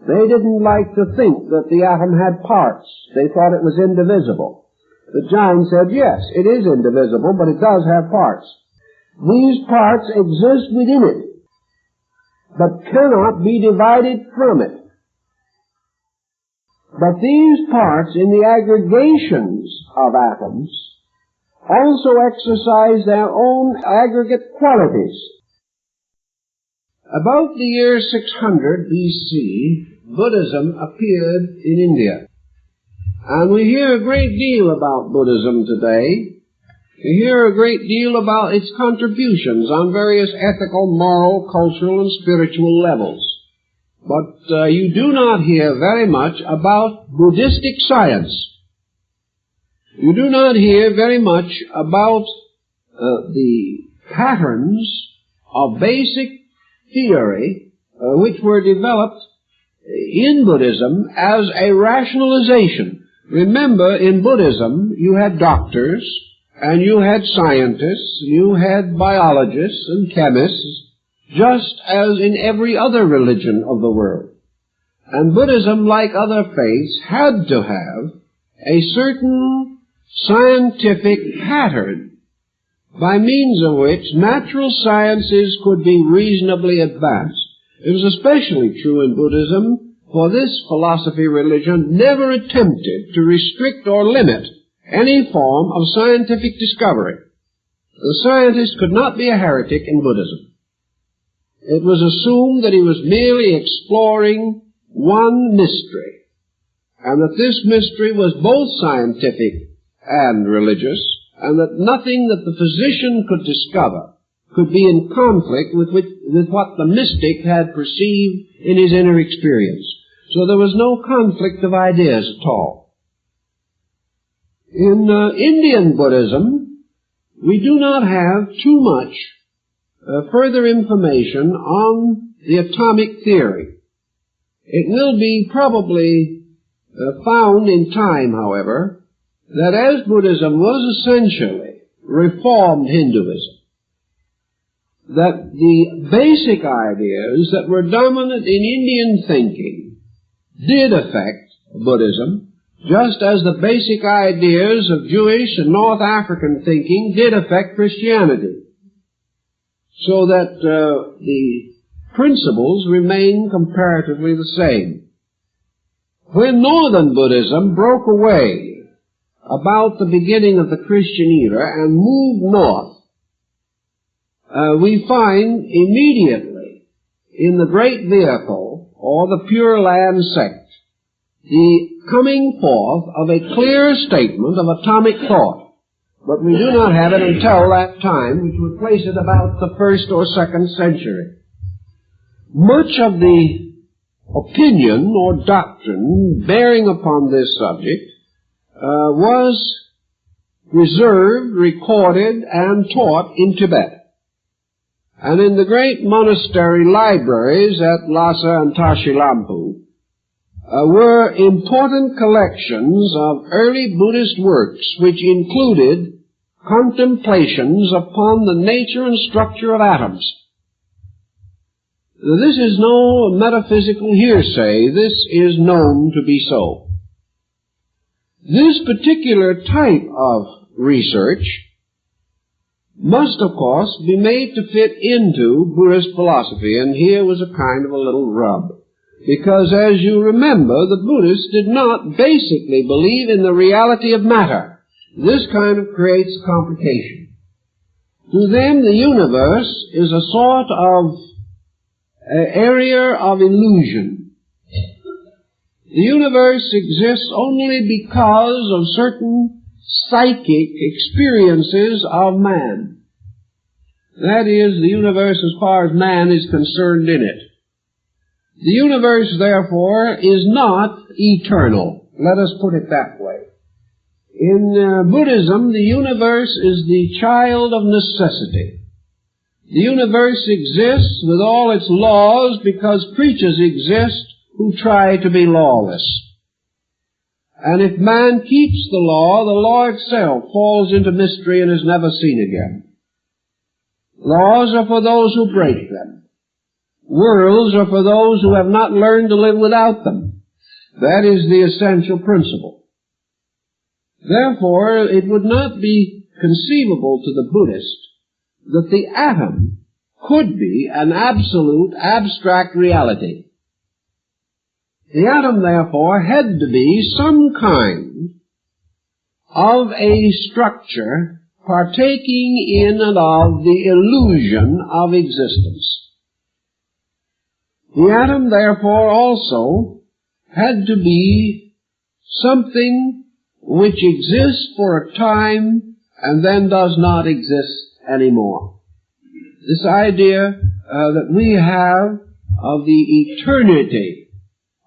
They didn't like to think that the atom had parts. They thought it was indivisible. The Jain said, yes, it is indivisible, but it does have parts. These parts exist within it, but cannot be divided from it. But these parts, in the aggregations of atoms, also exercise their own aggregate qualities. About the year 600 BC, Buddhism appeared in India. And we hear a great deal about Buddhism today. We hear a great deal about its contributions on various ethical, moral, cultural, and spiritual levels. But you do not hear very much about Buddhistic science. You do not hear very much about the patterns of basic theory which were developed in Buddhism as a rationalization. Remember, in Buddhism, you had doctors, and you had scientists, you had biologists and chemists, just as in every other religion of the world. And Buddhism, like other faiths, had to have a certain scientific pattern by means of which natural sciences could be reasonably advanced. It was especially true in Buddhism for this philosophy religion never attempted to restrict or limit any form of scientific discovery. The scientist could not be a heretic in Buddhism. It was assumed that he was merely exploring one mystery, and that this mystery was both scientific and religious, and that nothing that the physician could discover could be in conflict with what the mystic had perceived in his inner experience. So there was no conflict of ideas at all. In Indian Buddhism, we do not have too much further information on the atomic theory. It will be probably found in time, however, that as Buddhism was essentially reformed Hinduism, that the basic ideas that were dominant in Indian thinking did affect Buddhism, just as the basic ideas of Jewish and North African thinking did affect Christianity, so that the principles remain comparatively the same. When Northern Buddhism broke away about the beginning of the Christian era and moved north, we find immediately in the great vehicle, or the Pure Land sect, the coming forth of a clear statement of atomic thought. But we do not have it until that time, which would place it about the 1st or 2nd century. Much of the opinion or doctrine bearing upon this subject was preserved, recorded, and taught in Tibet. And in the great monastery libraries at Lhasa and Tashilampu were important collections of early Buddhist works which included contemplations upon the nature and structure of atoms. This is no metaphysical hearsay. This is known to be so. This particular type of research must, of course, be made to fit into Buddhist philosophy, and here was a kind of a little rub. Because, as you remember, the Buddhists did not basically believe in the reality of matter. This kind of creates complication. To them, the universe is a sort of area of illusion. The universe exists only because of certain psychic experiences of man. That is, the universe as far as man is concerned in it. The universe, therefore, is not eternal. Let us put it that way. In Buddhism, the universe is the child of necessity. The universe exists with all its laws because creatures exist who try to be lawless. And if man keeps the law itself falls into mystery and is never seen again. Laws are for those who break them. Worlds are for those who have not learned to live without them. That is the essential principle. Therefore, it would not be conceivable to the Buddhist that the atom could be an absolute abstract reality. The atom, therefore, had to be some kind of a structure partaking in and of the illusion of existence. The atom, therefore, also had to be something which exists for a time and then does not exist anymore. This idea that we have of the eternity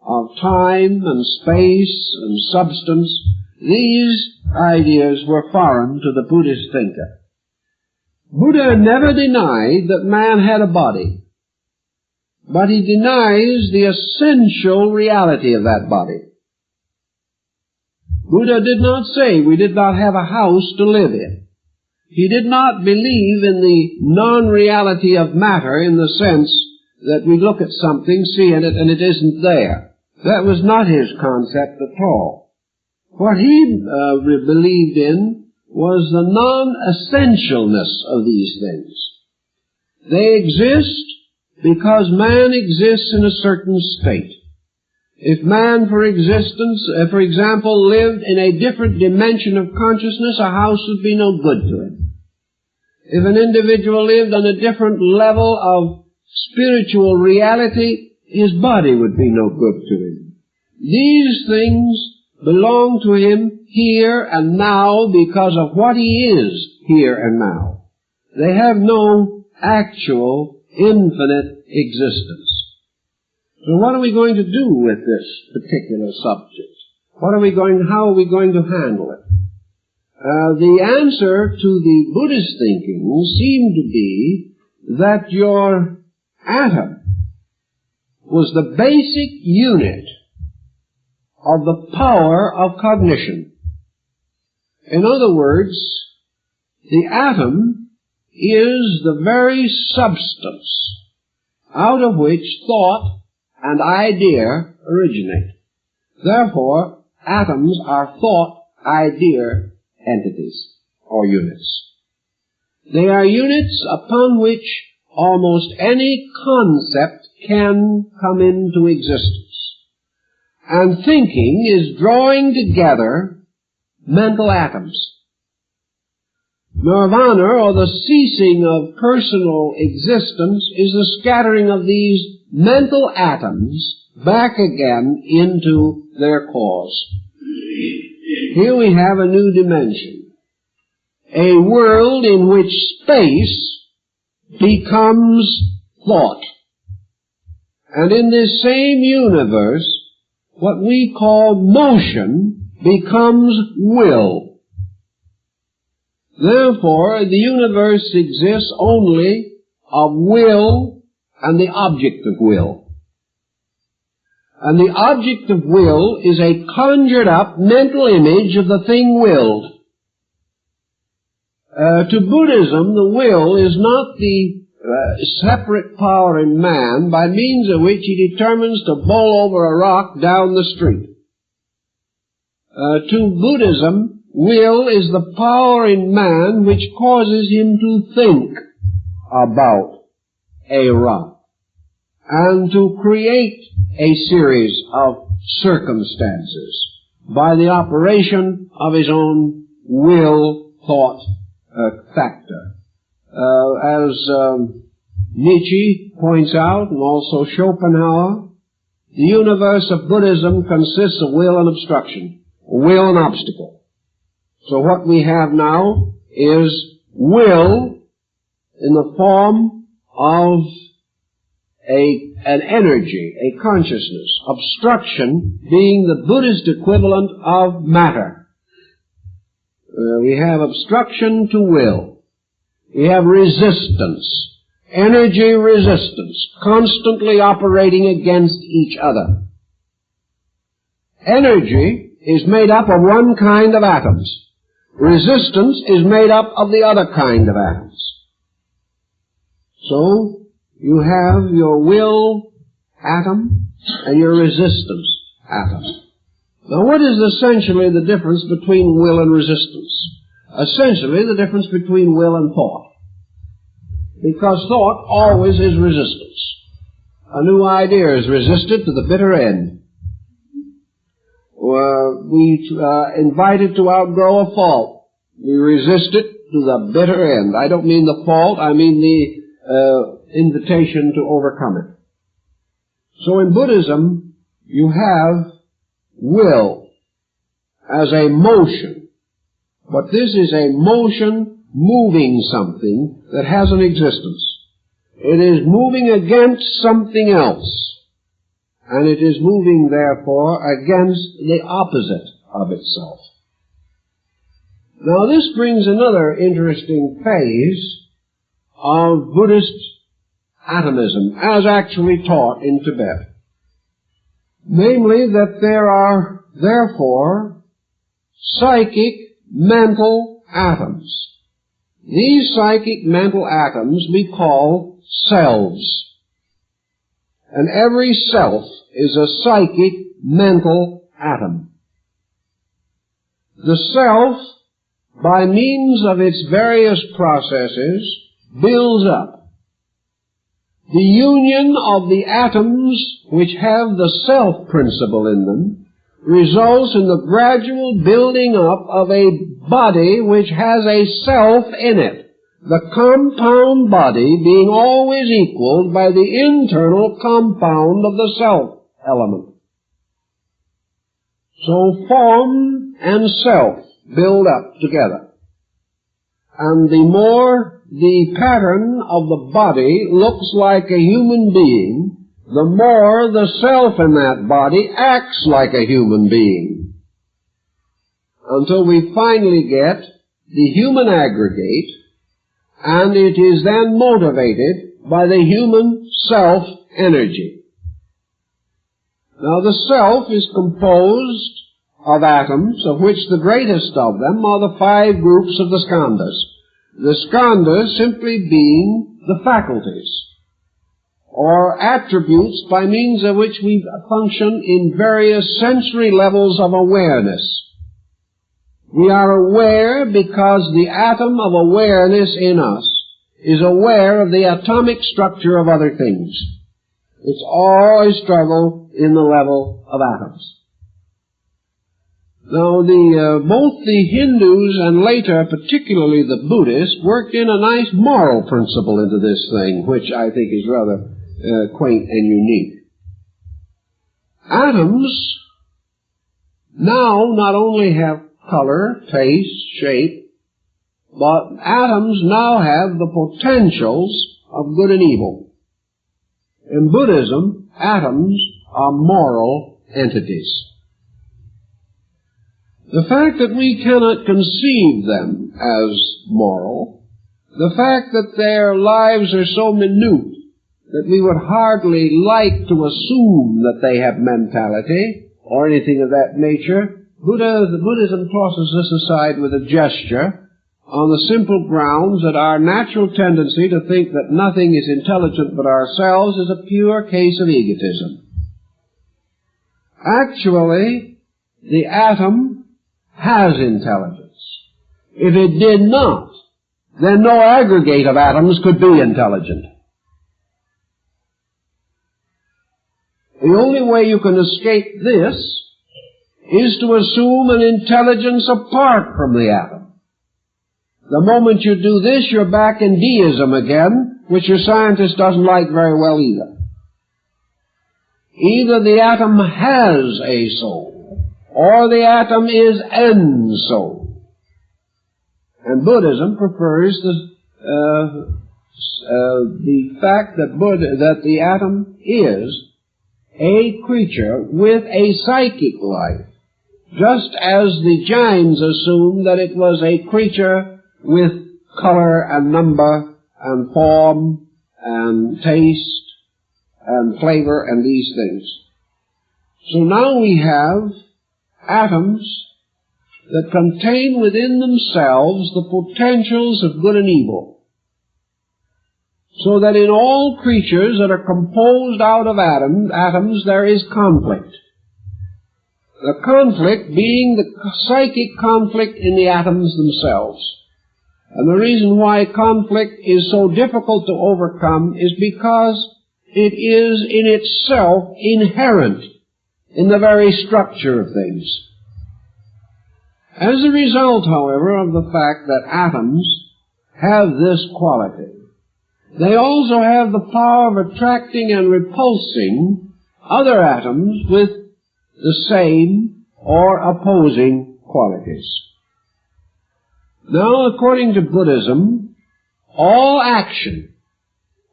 of time and space and substance, these ideas were foreign to the Buddhist thinker. Buddha never denied that man had a body, but he denies the essential reality of that body. Buddha did not say we did not have a house to live in. He did not believe in the non-reality of matter in the sense that we look at something, see it, and it isn't there. That was not his concept at all. What he believed in was the non-essentialness of these things. They exist because man exists in a certain state. If man, for example, lived in a different dimension of consciousness, a house would be no good to him. If an individual lived on a different level of spiritual reality, his body would be no good to him. These things belong to him here and now because of what he is here and now. They have no actual infinite existence. So what are we going to do with this particular subject? How are we going to handle it? The answer to the Buddhist thinking seemed to be that your atom was the basic unit of the power of cognition. In other words, the atom is the very substance out of which thought and idea originate. Therefore, atoms are thought-idea entities or units. They are units upon which almost any concept can come into existence. And thinking is drawing together mental atoms. Nirvana, or the ceasing of personal existence, is the scattering of these mental atoms back again into their cause. Here we have a new dimension. A world in which space becomes thought. And in this same universe, what we call motion becomes will. Therefore, the universe exists only of will and the object of will. And the object of will is a conjured up mental image of the thing willed. To Buddhism, the will is not the separate power in man by means of which he determines to bowl over a rock down the street. To Buddhism, will is the power in man which causes him to think about a rock and to create a series of circumstances by the operation of his own will thought factor. As Nietzsche points out, and also Schopenhauer, the universe of Buddhism consists of will and obstruction, will and obstacle. So what we have now is will in the form of an energy, a consciousness, obstruction being the Buddhist equivalent of matter. We have obstruction to will. We have resistance, energy resistance, constantly operating against each other. Energy is made up of one kind of atoms. Resistance is made up of the other kind of atoms. So, you have your will atom and your resistance atom. Now, what is essentially the difference between will and resistance? Essentially, the difference between will and thought. Because thought always is resistance. A new idea is resisted to the bitter end. We invite it to outgrow a fault. We resist it to the bitter end. I don't mean the fault, I mean the invitation to overcome it. So in Buddhism, you have will as a motion. But this is a motion moving something that has an existence. It is moving against something else. And it is moving, therefore, against the opposite of itself. Now, this brings another interesting phase of Buddhist atomism, as actually taught in Tibet. Namely, that there are, therefore, psychic mental atoms. These psychic mental atoms we call selves. And every self is a psychic mental atom. The self, by means of its various processes, builds up. the union of the atoms which have the self principle in them results in the gradual building up of a body which has a self in it, the compound body being always equaled by the internal compound of the self element. So form and self build up together. And the more the pattern of the body looks like a human being, the more the self in that body acts like a human being. Until we finally get the human aggregate, and it is then motivated by the human self-energy. Now the self is composed of atoms, of which the greatest of them are the 5 groups of the skandhas. The skandhas simply being the faculties, or attributes by means of which we function in various sensory levels of awareness. We are aware because the atom of awareness in us is aware of the atomic structure of other things. It's always struggle in the level of atoms. Now, both the Hindus and later, particularly the Buddhists, worked in a nice moral principle into this thing, which I think is rather quaint and unique. Atoms now not only have color, taste, shape, but atoms now have the potentials of good and evil. In Buddhism, atoms are moral entities. The fact that we cannot conceive them as moral, the fact that their lives are so minute that we would hardly like to assume that they have mentality or anything of that nature, Buddhism tosses this aside with a gesture on the simple grounds that our natural tendency to think that nothing is intelligent but ourselves is a pure case of egotism. Actually, the atom has intelligence. If it did not, then no aggregate of atoms could be intelligent. The only way you can escape this is to assume an intelligence apart from the atom. The moment you do this, you're back in deism again, which your scientist doesn't like very well either. Either the atom has a soul, or the atom is an soul. And Buddhism prefers the fact that the atom is a creature with a psychic life, just as the Jains assumed that it was a creature with color and number and form and taste and flavor and these things. So now we have atoms that contain within themselves the potentials of good and evil. So that in all creatures that are composed out of atoms there is conflict. The conflict being the psychic conflict in the atoms themselves. And the reason why conflict is so difficult to overcome is because it is in itself inherent in the very structure of things. As a result, however, of the fact that atoms have this quality, they also have the power of attracting and repulsing other atoms with the same or opposing qualities. Now, according to Buddhism, all action,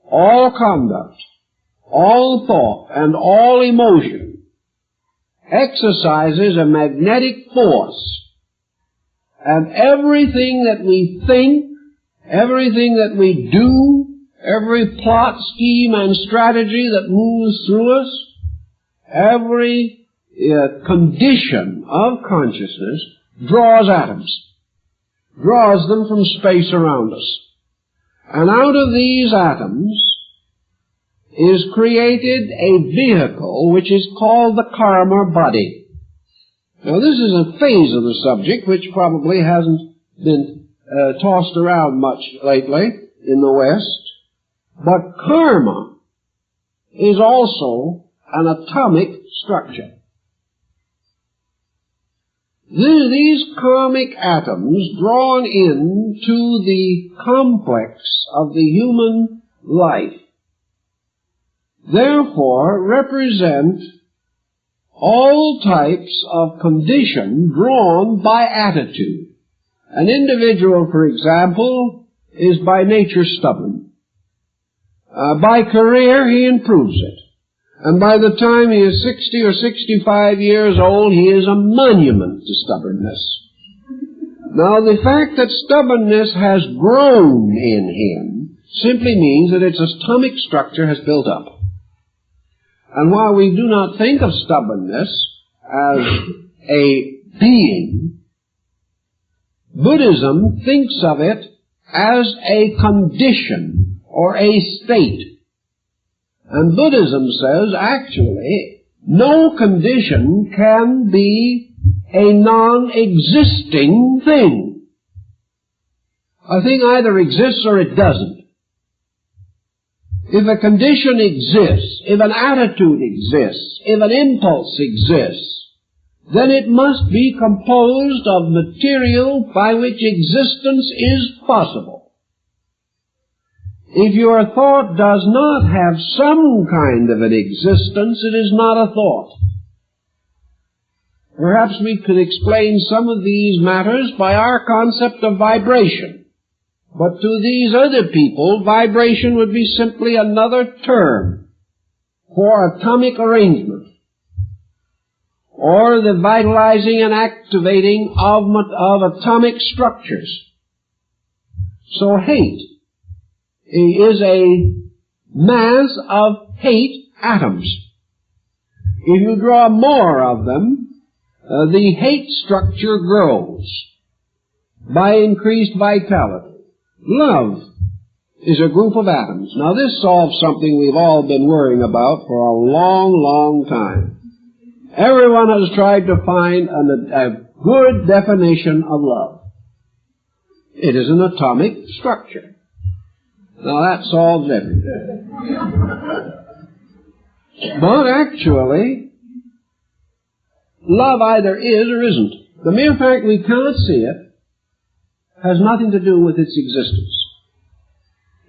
all conduct, all thought, and all emotion exercises a magnetic force, and everything that we think, everything that we do, every plot, scheme, and strategy that moves through us, every condition of consciousness draws atoms, draws them from space around us. And out of these atoms is created a vehicle which is called the karma body. Now this is a phase of the subject which probably hasn't been tossed around much lately in the West. But karma is also an atomic structure. These karmic atoms drawn into the complex of the human life therefore represent all types of condition drawn by attitude. An individual, for example, is by nature stubborn. By career, he improves it. And by the time he is 60 or 65 years old, he is a monument to stubbornness. Now, the fact that stubbornness has grown in him simply means that its atomic structure has built up. And while we do not think of stubbornness as a being, Buddhism thinks of it as a condition or a state. And Buddhism says, actually, no condition can be a non-existing thing. A thing either exists or it doesn't. If a condition exists, if an attitude exists, if an impulse exists, then it must be composed of material by which existence is possible. If your thought does not have some kind of an existence, it is not a thought. Perhaps we could explain some of these matters by our concept of vibration. But to these other people, vibration would be simply another term for atomic arrangement, or the vitalizing and activating of atomic structures. So hate is a mass of hate atoms. If you draw more of them, the hate structure grows by increased vitality. Love is a group of atoms. Now this solves something we've all been worrying about for a long, long time. Everyone has tried to find a good definition of love. It is an atomic structure. Now that solves everything. But actually, love either is or isn't. The mere fact we can't see it has nothing to do with its existence.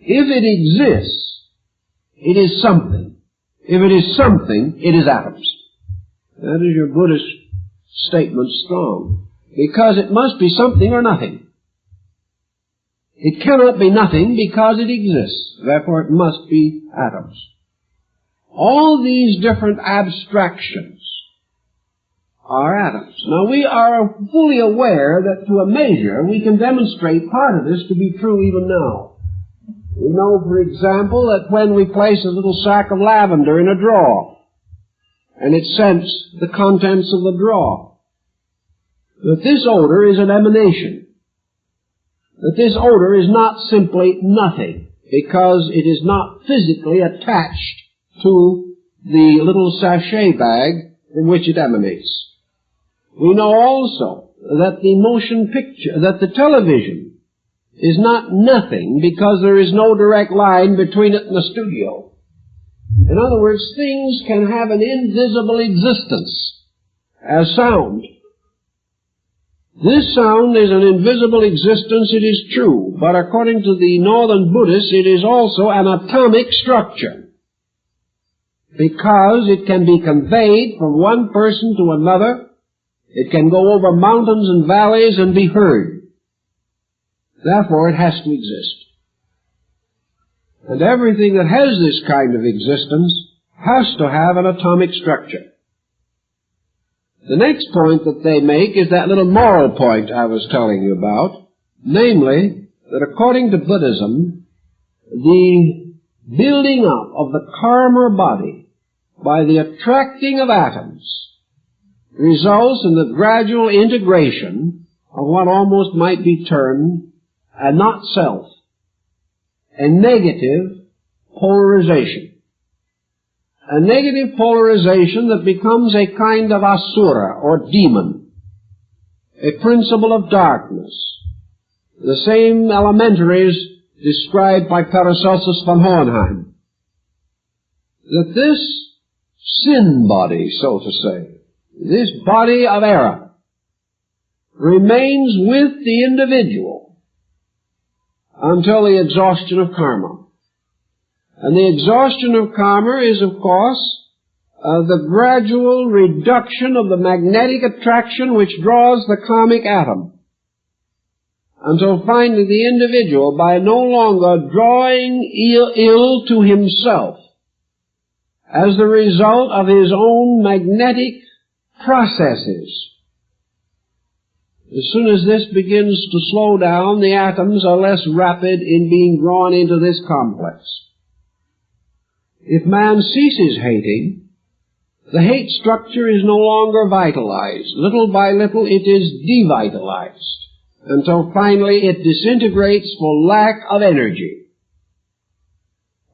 If it exists, it is something. If it is something, it is atoms. That is your Buddhist statement strong. Because it must be something or nothing. It cannot be nothing because it exists. Therefore it must be atoms. All these different abstractions are atoms. Now we are fully aware that to a measure we can demonstrate part of this to be true even now. We know, for example, that when we place a little sack of lavender in a drawer, and it scents the contents of the drawer, that this odor is an emanation. That this odor is not simply nothing, because it is not physically attached to the little sachet bag from which it emanates. We know also that the motion picture, that the television is not nothing because there is no direct line between it and the studio. In other words, things can have an invisible existence as sound. This sound is an invisible existence, it is true, but according to the Northern Buddhists, it is also an atomic structure, because it can be conveyed from one person to another. It can go over mountains and valleys and be heard. Therefore, it has to exist. And everything that has this kind of existence has to have an atomic structure. The next point that they make is that little moral point I was telling you about, namely, that according to Buddhism, the building up of the karma body by the attracting of atoms results in the gradual integration of what almost might be termed a not self, a negative polarization. A negative polarization that becomes a kind of asura, or demon, a principle of darkness, the same elementaries described by Paracelsus von Hohenheim. that this sin body, so to say, this body of error, remains with the individual until the exhaustion of karma. And the exhaustion of karma is, of course, the gradual reduction of the magnetic attraction which draws the karmic atom, until finally the individual, by no longer drawing ill to himself as the result of his own magnetic processes. As soon as this begins to slow down, the atoms are less rapid in being drawn into this complex. If man ceases hating, the hate structure is no longer vitalized. Little by little it is devitalized, until finally it disintegrates for lack of energy.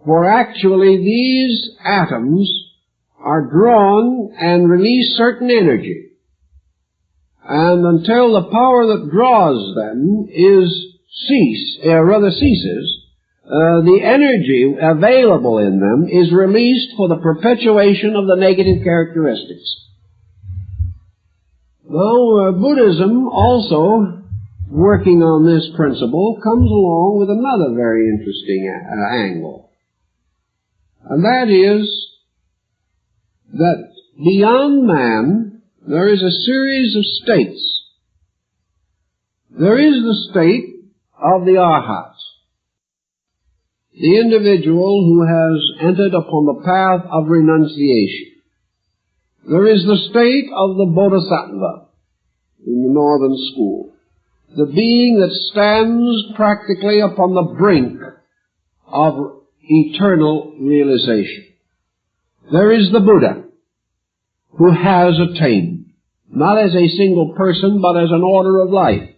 For actually these atoms are drawn and release certain energy. And until the power that draws them ceases, the energy available in them is released for the perpetuation of the negative characteristics. Now, Buddhism also, working on this principle, comes along with another very interesting angle. And that is that beyond man, there is a series of states. There is the state of the arhat, the individual who has entered upon the path of renunciation. There is the state of the bodhisattva in the northern school, the being that stands practically upon the brink of eternal realization. There is the Buddha, who has attained, not as a single person, but as an order of life.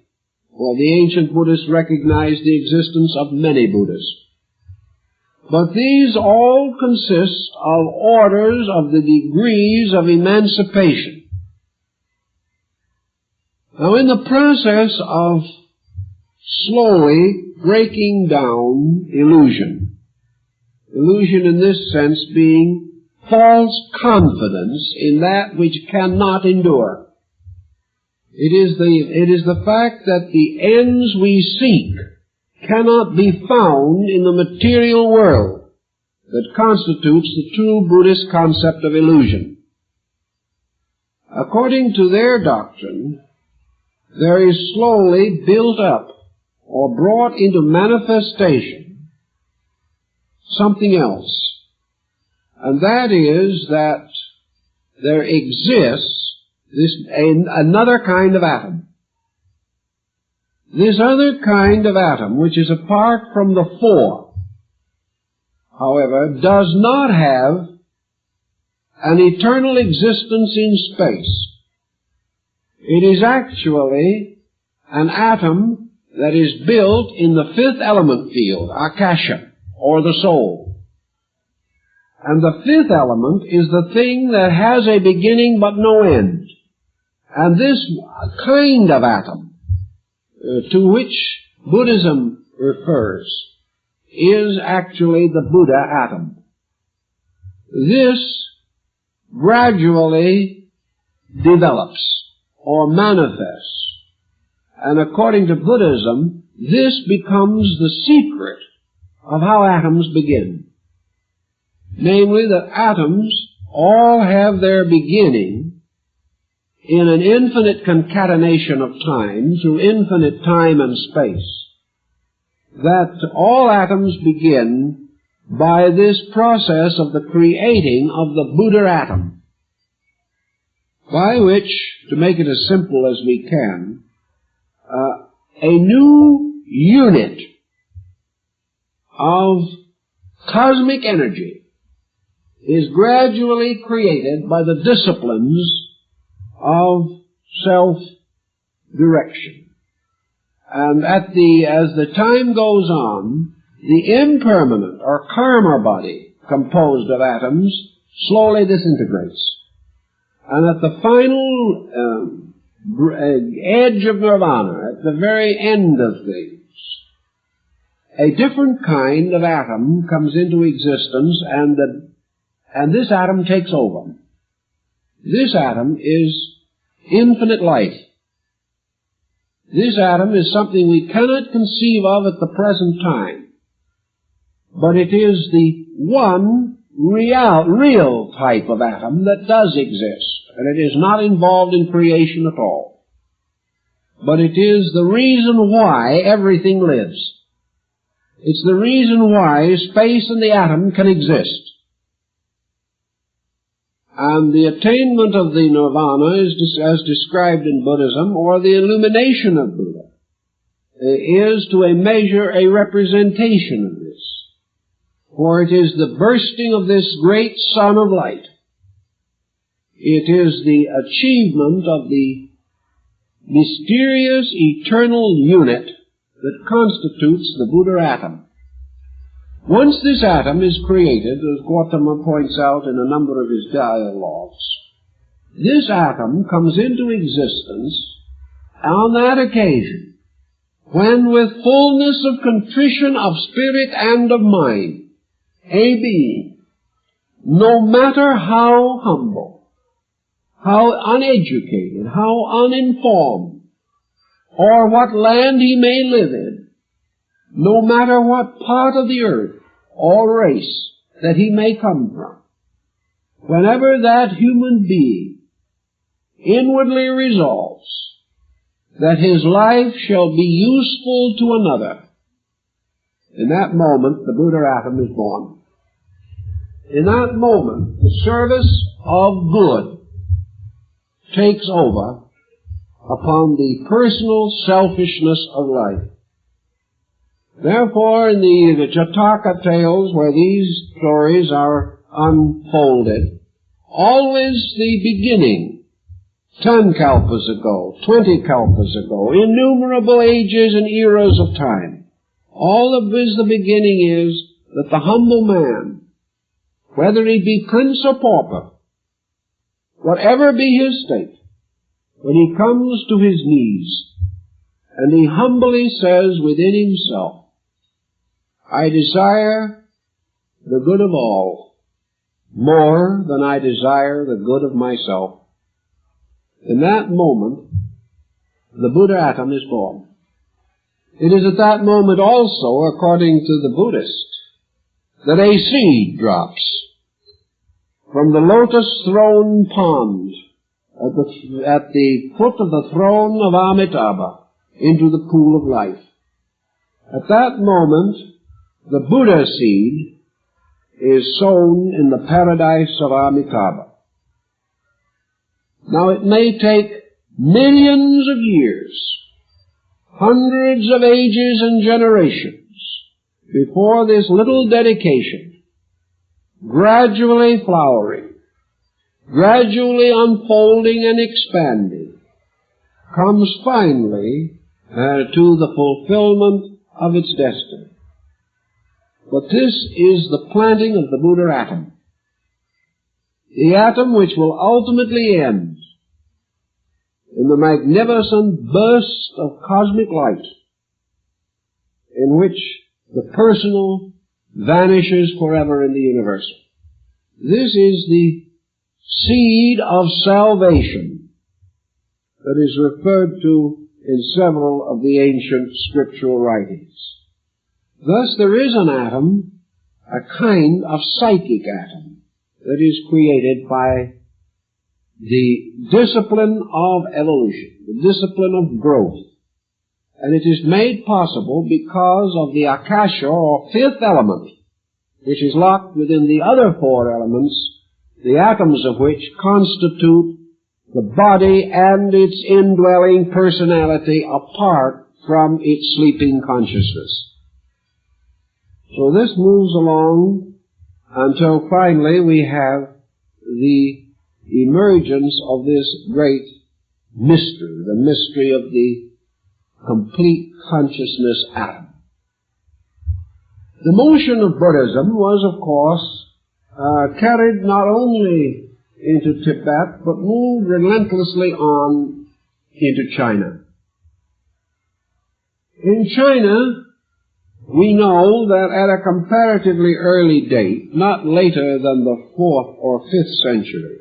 For the ancient Buddhists recognized the existence of many Buddhas. But these all consist of orders of the degrees of emancipation. Now, in the process of slowly breaking down illusion in this sense being false confidence in that which cannot endure. It is the fact that the ends we seek cannot be found in the material world that constitutes the true Buddhist concept of illusion. According to their doctrine, there is slowly built up or brought into manifestation something else. And that is that there exists another kind of atom. This other kind of atom, which is apart from the four, however, does not have an eternal existence in space. It is actually an atom that is built in the fifth element field, akasha, or the soul. And the fifth element is the thing that has a beginning but no end. And this kind of atom, to which Buddhism refers, is actually the Buddha atom. This gradually develops or manifests. And according to Buddhism, this becomes the secret of how atoms begin. Namely, that atoms all have their beginning in an infinite concatenation of time through infinite time and space. That all atoms begin by this process of the creating of the Buddha atom, by which, to make it as simple as we can, a new unit of cosmic energy is gradually created by the disciplines of self-direction. And as the time goes on, the impermanent or karma body composed of atoms slowly disintegrates. And at the final edge of nirvana, at the very end of things, a different kind of atom comes into existence, and this atom takes over. This atom is infinite life. This atom is something we cannot conceive of at the present time, but it is the one real type of atom that does exist, and it is not involved in creation at all. But it is the reason why everything lives. It's the reason why space and the atom can exist. And the attainment of the nirvana is, as described in Buddhism, or the illumination of Buddha, is to a measure a representation of this. For it is the bursting of this great sun of light. It is the achievement of the mysterious eternal unit that constitutes the Buddha atom. Once this atom is created, as Gautama points out in a number of his dialogues, this atom comes into existence on that occasion when, with fullness of contrition of spirit and of mind, a being, no matter how humble, how uneducated, how uninformed, or what land he may live in, no matter what part of the earth or race that he may come from, whenever that human being inwardly resolves that his life shall be useful to another, in that moment the Buddha atom is born. In that moment the service of good takes over upon the personal selfishness of life. Therefore, in the Jataka tales where these stories are unfolded, always the beginning, 10 kalpas ago, 20 kalpas ago, innumerable ages and eras of time, all of this the beginning is that the humble man, whether he be prince or pauper, whatever be his state, when he comes to his knees, and he humbly says within himself, I desire the good of all more than I desire the good of myself. In that moment, the Buddha atom is born. It is at that moment also, according to the Buddhist, that a seed drops from the lotus throne pond at the foot of the throne of Amitabha into the pool of life. At that moment, the Buddha seed is sown in the paradise of Amitabha. Now it may take millions of years, hundreds of ages and generations, before this little dedication, gradually flowering, gradually unfolding and expanding, comes finally to the fulfillment of its destiny. But this is the planting of the Buddha atom. The atom which will ultimately end in the magnificent burst of cosmic light in which the personal vanishes forever in the universal. This is the seed of salvation that is referred to in several of the ancient scriptural writings. Thus there is an atom, a kind of psychic atom, that is created by the discipline of evolution, the discipline of growth. And it is made possible because of the akasha, or fifth element, which is locked within the other four elements, the atoms of which constitute the body and its indwelling personality apart from its sleeping consciousness. So this moves along until finally we have the emergence of this great mystery, the mystery of the complete consciousness atom. The motion of Buddhism was, of course, carried not only into Tibet, but moved relentlessly on into China. In China, we know that at a comparatively early date, not later than the 4th or 5th century,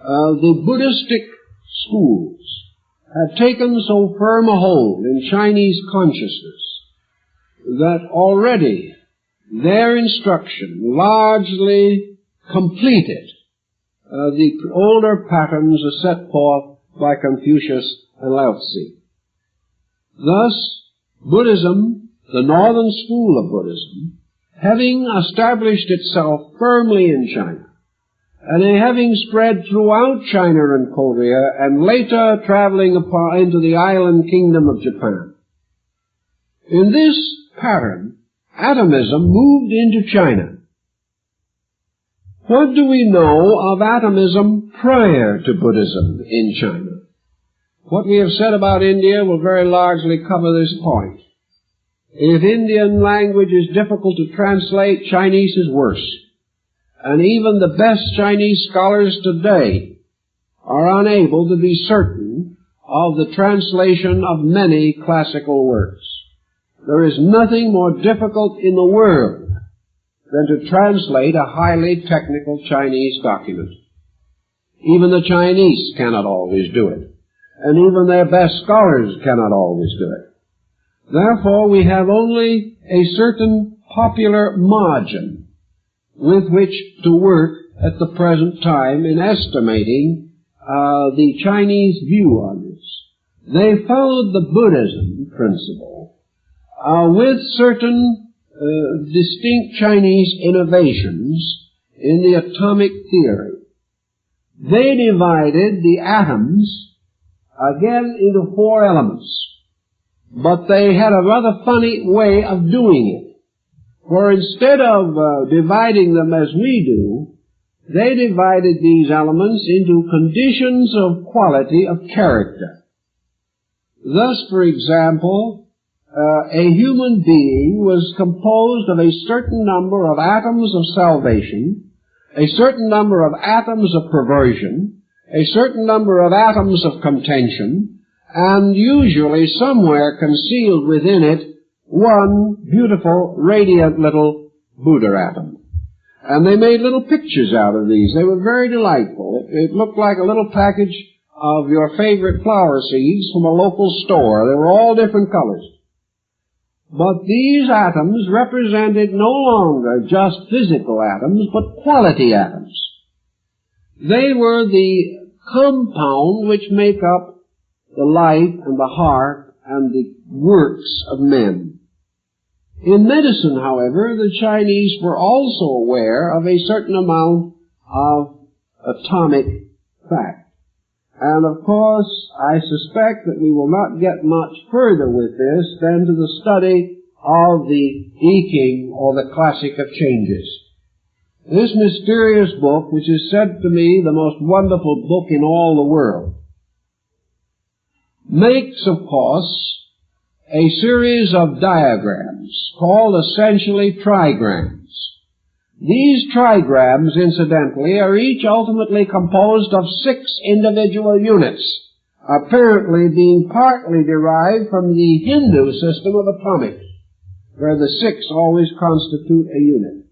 the Buddhistic schools had taken so firm a hold in Chinese consciousness that already their instruction largely completed the older patterns as set forth by Confucius and Lao Tzu. Thus, Buddhism, the northern school of Buddhism, having established itself firmly in China, and having spread throughout China and Korea, and later traveling into the island kingdom of Japan. In this pattern, atomism moved into China. What do we know of atomism prior to Buddhism in China? What we have said about India will very largely cover this point. If Indian language is difficult to translate, Chinese is worse. And even the best Chinese scholars today are unable to be certain of the translation of many classical works. There is nothing more difficult in the world than to translate a highly technical Chinese document. Even the Chinese cannot always do it, and even their best scholars cannot always do it. Therefore, we have only a certain popular margin with which to work at the present time in estimating the Chinese view on this. They followed the Buddhism principle with certain distinct Chinese innovations in the atomic theory. They divided the atoms again into 4 elements, but they had a rather funny way of doing it. For instead of dividing them as we do, they divided these elements into conditions of quality of character. Thus, for example, a human being was composed of a certain number of atoms of salvation, a certain number of atoms of perversion, a certain number of atoms of contention, and usually somewhere concealed within it one beautiful, radiant little Buddha atom. And they made little pictures out of these. They were very delightful. It looked like a little package of your favorite flower seeds from a local store. They were all different colors. But these atoms represented no longer just physical atoms, but quality atoms. They were the compound which make up the life and the heart and the works of men. In medicine, however, the Chinese were also aware of a certain amount of atomic fact. And of course, I suspect that we will not get much further with this than to the study of the I Ching, or the Classic of Changes. This mysterious book, which is said to me the most wonderful book in all the world, makes, of course, a series of diagrams called essentially trigrams. These trigrams, incidentally, are each ultimately composed of 6 individual units, apparently being partly derived from the Hindu system of atomics, where the 6 always constitute a unit.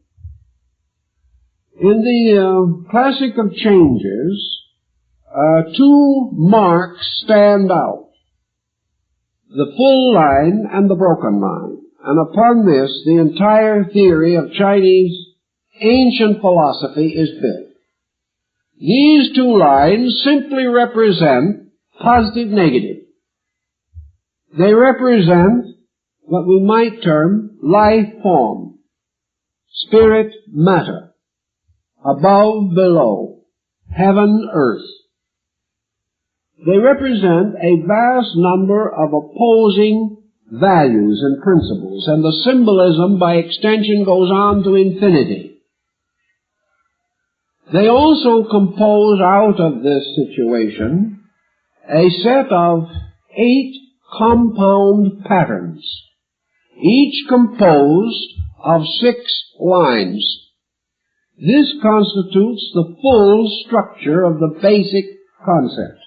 In the Classic of Changes, 2 marks stand out: the full line and the broken line. And upon this, the entire theory of Chinese ancient philosophy is built. These 2 lines simply represent positive, negative. They represent what we might term life form, spirit, matter, above, below, heaven, earth. They represent a vast number of opposing values and principles, and the symbolism by extension goes on to infinity. They also compose out of this situation a set of 8 compound patterns, each composed of 6 lines. This constitutes the full structure of the basic concept.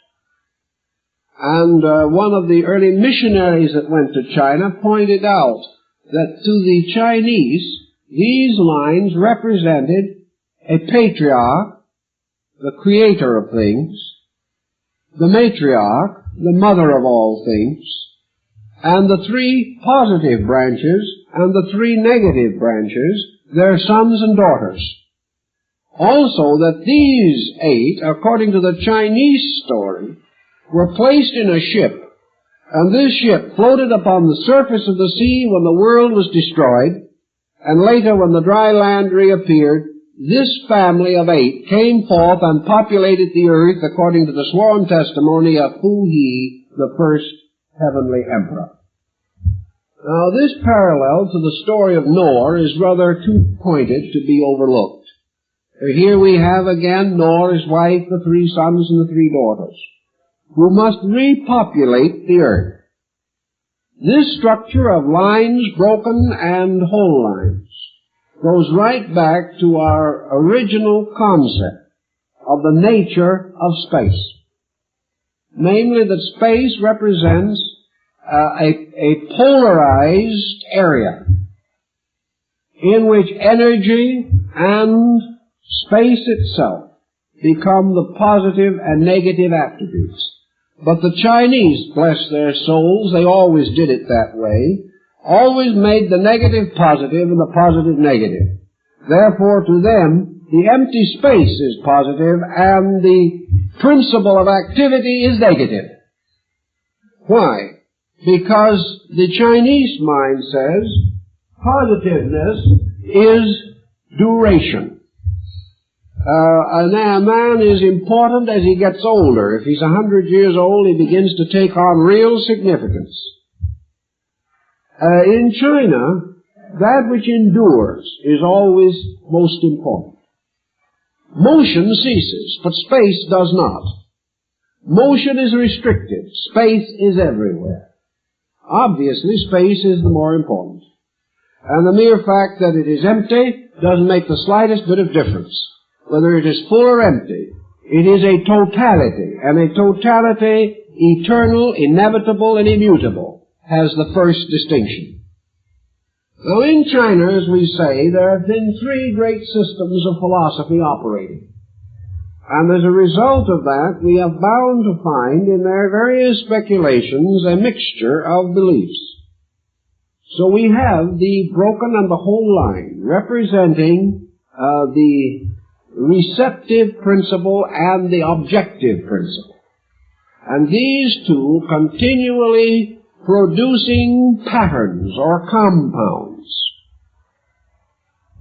And one of the early missionaries that went to China pointed out that to the Chinese, these lines represented a patriarch, the creator of things, the matriarch, the mother of all things, and the three positive branches and the three negative branches, their sons and daughters. Also that these 8, according to the Chinese story, were placed in a ship, and this ship floated upon the surface of the sea when the world was destroyed, and later when the dry land reappeared, this family of 8 came forth and populated the earth according to the sworn testimony of Fu He, the first heavenly emperor. Now this parallel to the story of Noah is rather too pointed to be overlooked. Here we have again Noah, his wife, the 3 sons and the 3 daughters, who must repopulate the earth. This structure of lines, broken and whole lines, goes right back to our original concept of the nature of space. Namely, that space represents a polarized area in which energy and space itself become the positive and negative attributes. But the Chinese, bless their souls, they always did it that way, always made the negative positive and the positive negative. Therefore, to them, the empty space is positive and the principle of activity is negative. Why? Because the Chinese mind says positiveness is duration. A man is important as he gets older. If he's 100 years old, he begins to take on real significance. In China, that which endures is always most important. Motion ceases, but space does not. Motion is restricted. Space is everywhere. Obviously, space is the more important. And the mere fact that it is empty doesn't make the slightest bit of difference. Whether it is full or empty, it is a totality, and a totality eternal, inevitable, and immutable has the first distinction. Now in China, as we say, there have been 3 great systems of philosophy operating. And as a result of that, we are bound to find in their various speculations a mixture of beliefs. So we have the broken and the whole line, representing the receptive principle and the objective principle. And these two continually producing patterns or compounds.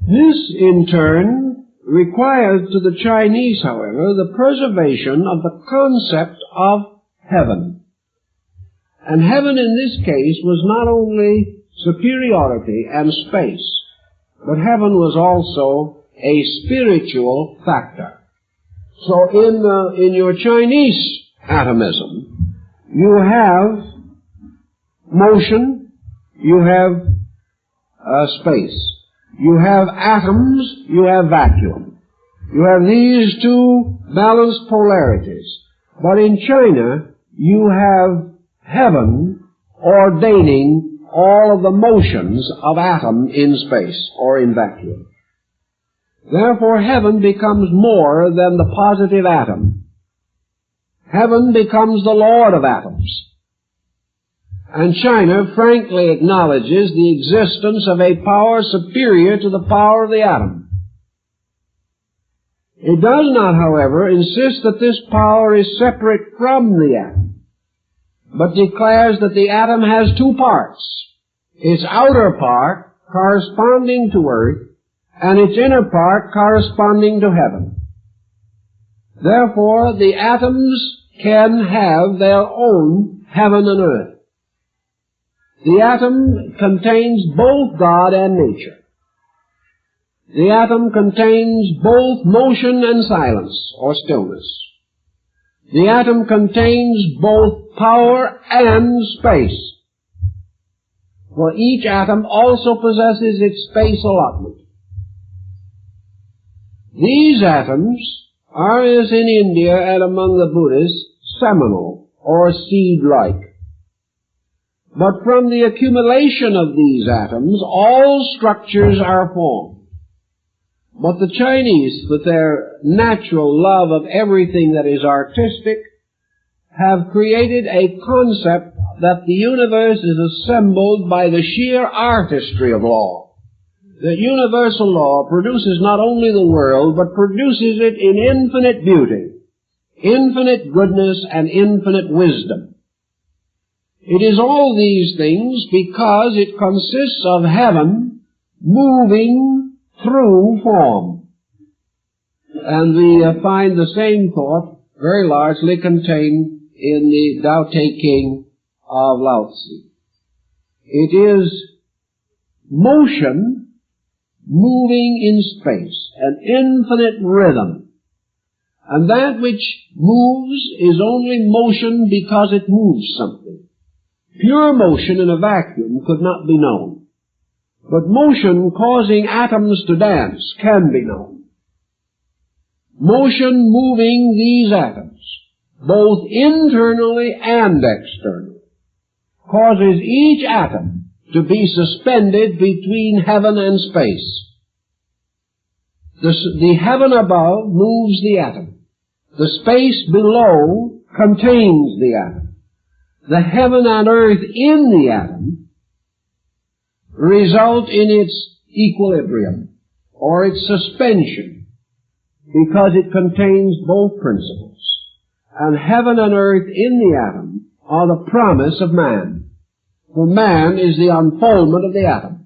This, in turn, requires to the Chinese, however, the preservation of the concept of heaven. And heaven in this case was not only superiority and space, but heaven was also a spiritual factor. So in your Chinese atomism, you have motion, you have space. You have atoms, you have vacuum. You have these two balanced polarities. But in China, you have heaven ordaining all of the motions of atom in space or in vacuum. Therefore, heaven becomes more than the positive atom. Heaven becomes the lord of atoms. And China frankly acknowledges the existence of a power superior to the power of the atom. It does not, however, insist that this power is separate from the atom, but declares that the atom has 2 parts. Its outer part corresponding to earth, and its inner part corresponding to heaven. Therefore, the atoms can have their own heaven and earth. The atom contains both God and nature. The atom contains both motion and silence, or stillness. The atom contains both power and space. For each atom also possesses its space allotment. These atoms are, as in India and among the Buddhists, seminal or seed-like. But from the accumulation of these atoms, all structures are formed. But the Chinese, with their natural love of everything that is artistic, have created a concept that the universe is assembled by the sheer artistry of law. That universal law produces not only the world, but produces it in infinite beauty, infinite goodness, and infinite wisdom. It is all these things because it consists of heaven moving through form. And we find the same thought very largely contained in the Tao Te King of Lao Tzu. It is motion moving in space, an infinite rhythm. And that which moves is only motion because it moves something. Pure motion in a vacuum could not be known. But motion causing atoms to dance can be known. Motion moving these atoms, both internally and externally, causes each atom to be suspended between heaven and space. The heaven above moves the atom. The space below contains the atom. The heaven and earth in the atom result in its equilibrium, or its suspension, because it contains both principles. And heaven and earth in the atom are the promise of man. For man is the unfoldment of the atom.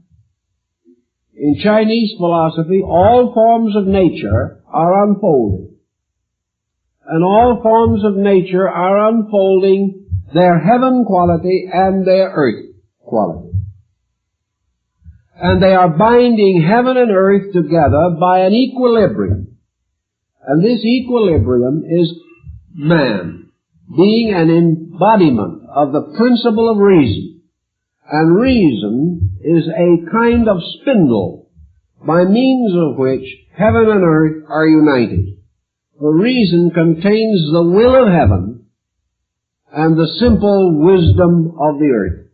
In Chinese philosophy, all forms of nature are unfolding. And all forms of nature are unfolding their heaven quality and their earth quality. And they are binding heaven and earth together by an equilibrium. And this equilibrium is man, being an embodiment of the principle of reason. And reason is a kind of spindle by means of which heaven and earth are united. For reason contains the will of heaven and the simple wisdom of the earth.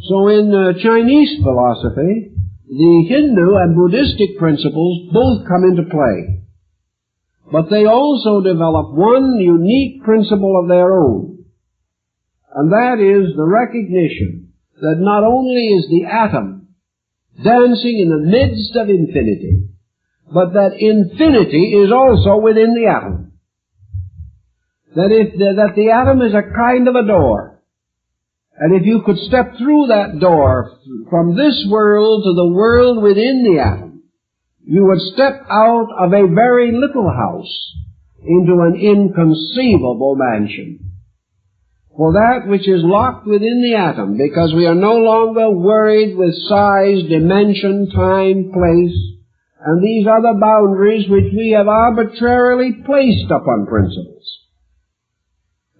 So in Chinese philosophy, the Hindu and Buddhistic principles both come into play. But they also develop one unique principle of their own. And that is the recognition that not only is the atom dancing in the midst of infinity, but that infinity is also within the atom. That the atom is a kind of a door. And if you could step through that door from this world to the world within the atom, you would step out of a very little house into an inconceivable mansion. For that which is locked within the atom, because we are no longer worried with size, dimension, time, place, and these other boundaries which we have arbitrarily placed upon principles.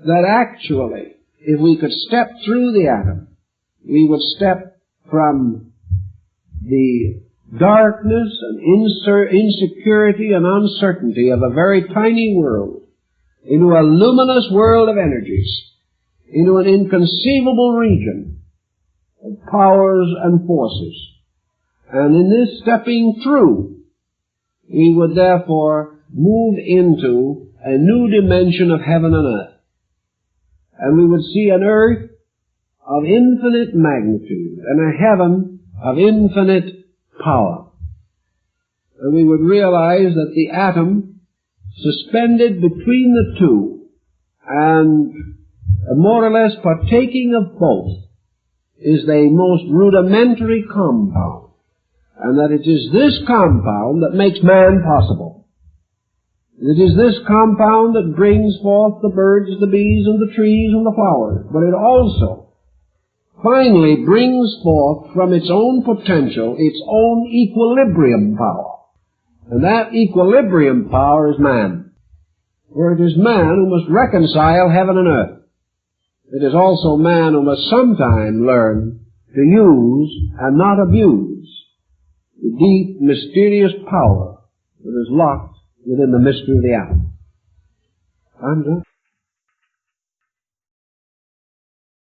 That actually, if we could step through the atom, we would step from the darkness and insecurity and uncertainty of a very tiny world into a luminous world of energies, into an inconceivable region of powers and forces. And in this stepping through, we would therefore move into a new dimension of heaven and earth. And we would see an earth of infinite magnitude and a heaven of infinite power. And we would realize that the atom suspended between the two and more or less partaking of both is the most rudimentary compound, and that it is this compound that makes man possible. It is this compound that brings forth the birds, the bees, and the trees, and the flowers, but it also finally brings forth from its own potential its own equilibrium power. And that equilibrium power is man. For it is man who must reconcile heaven and earth. It is also man who must sometime learn to use and not abuse the deep, mysterious power that is locked within the mystery of the atom. Time's up.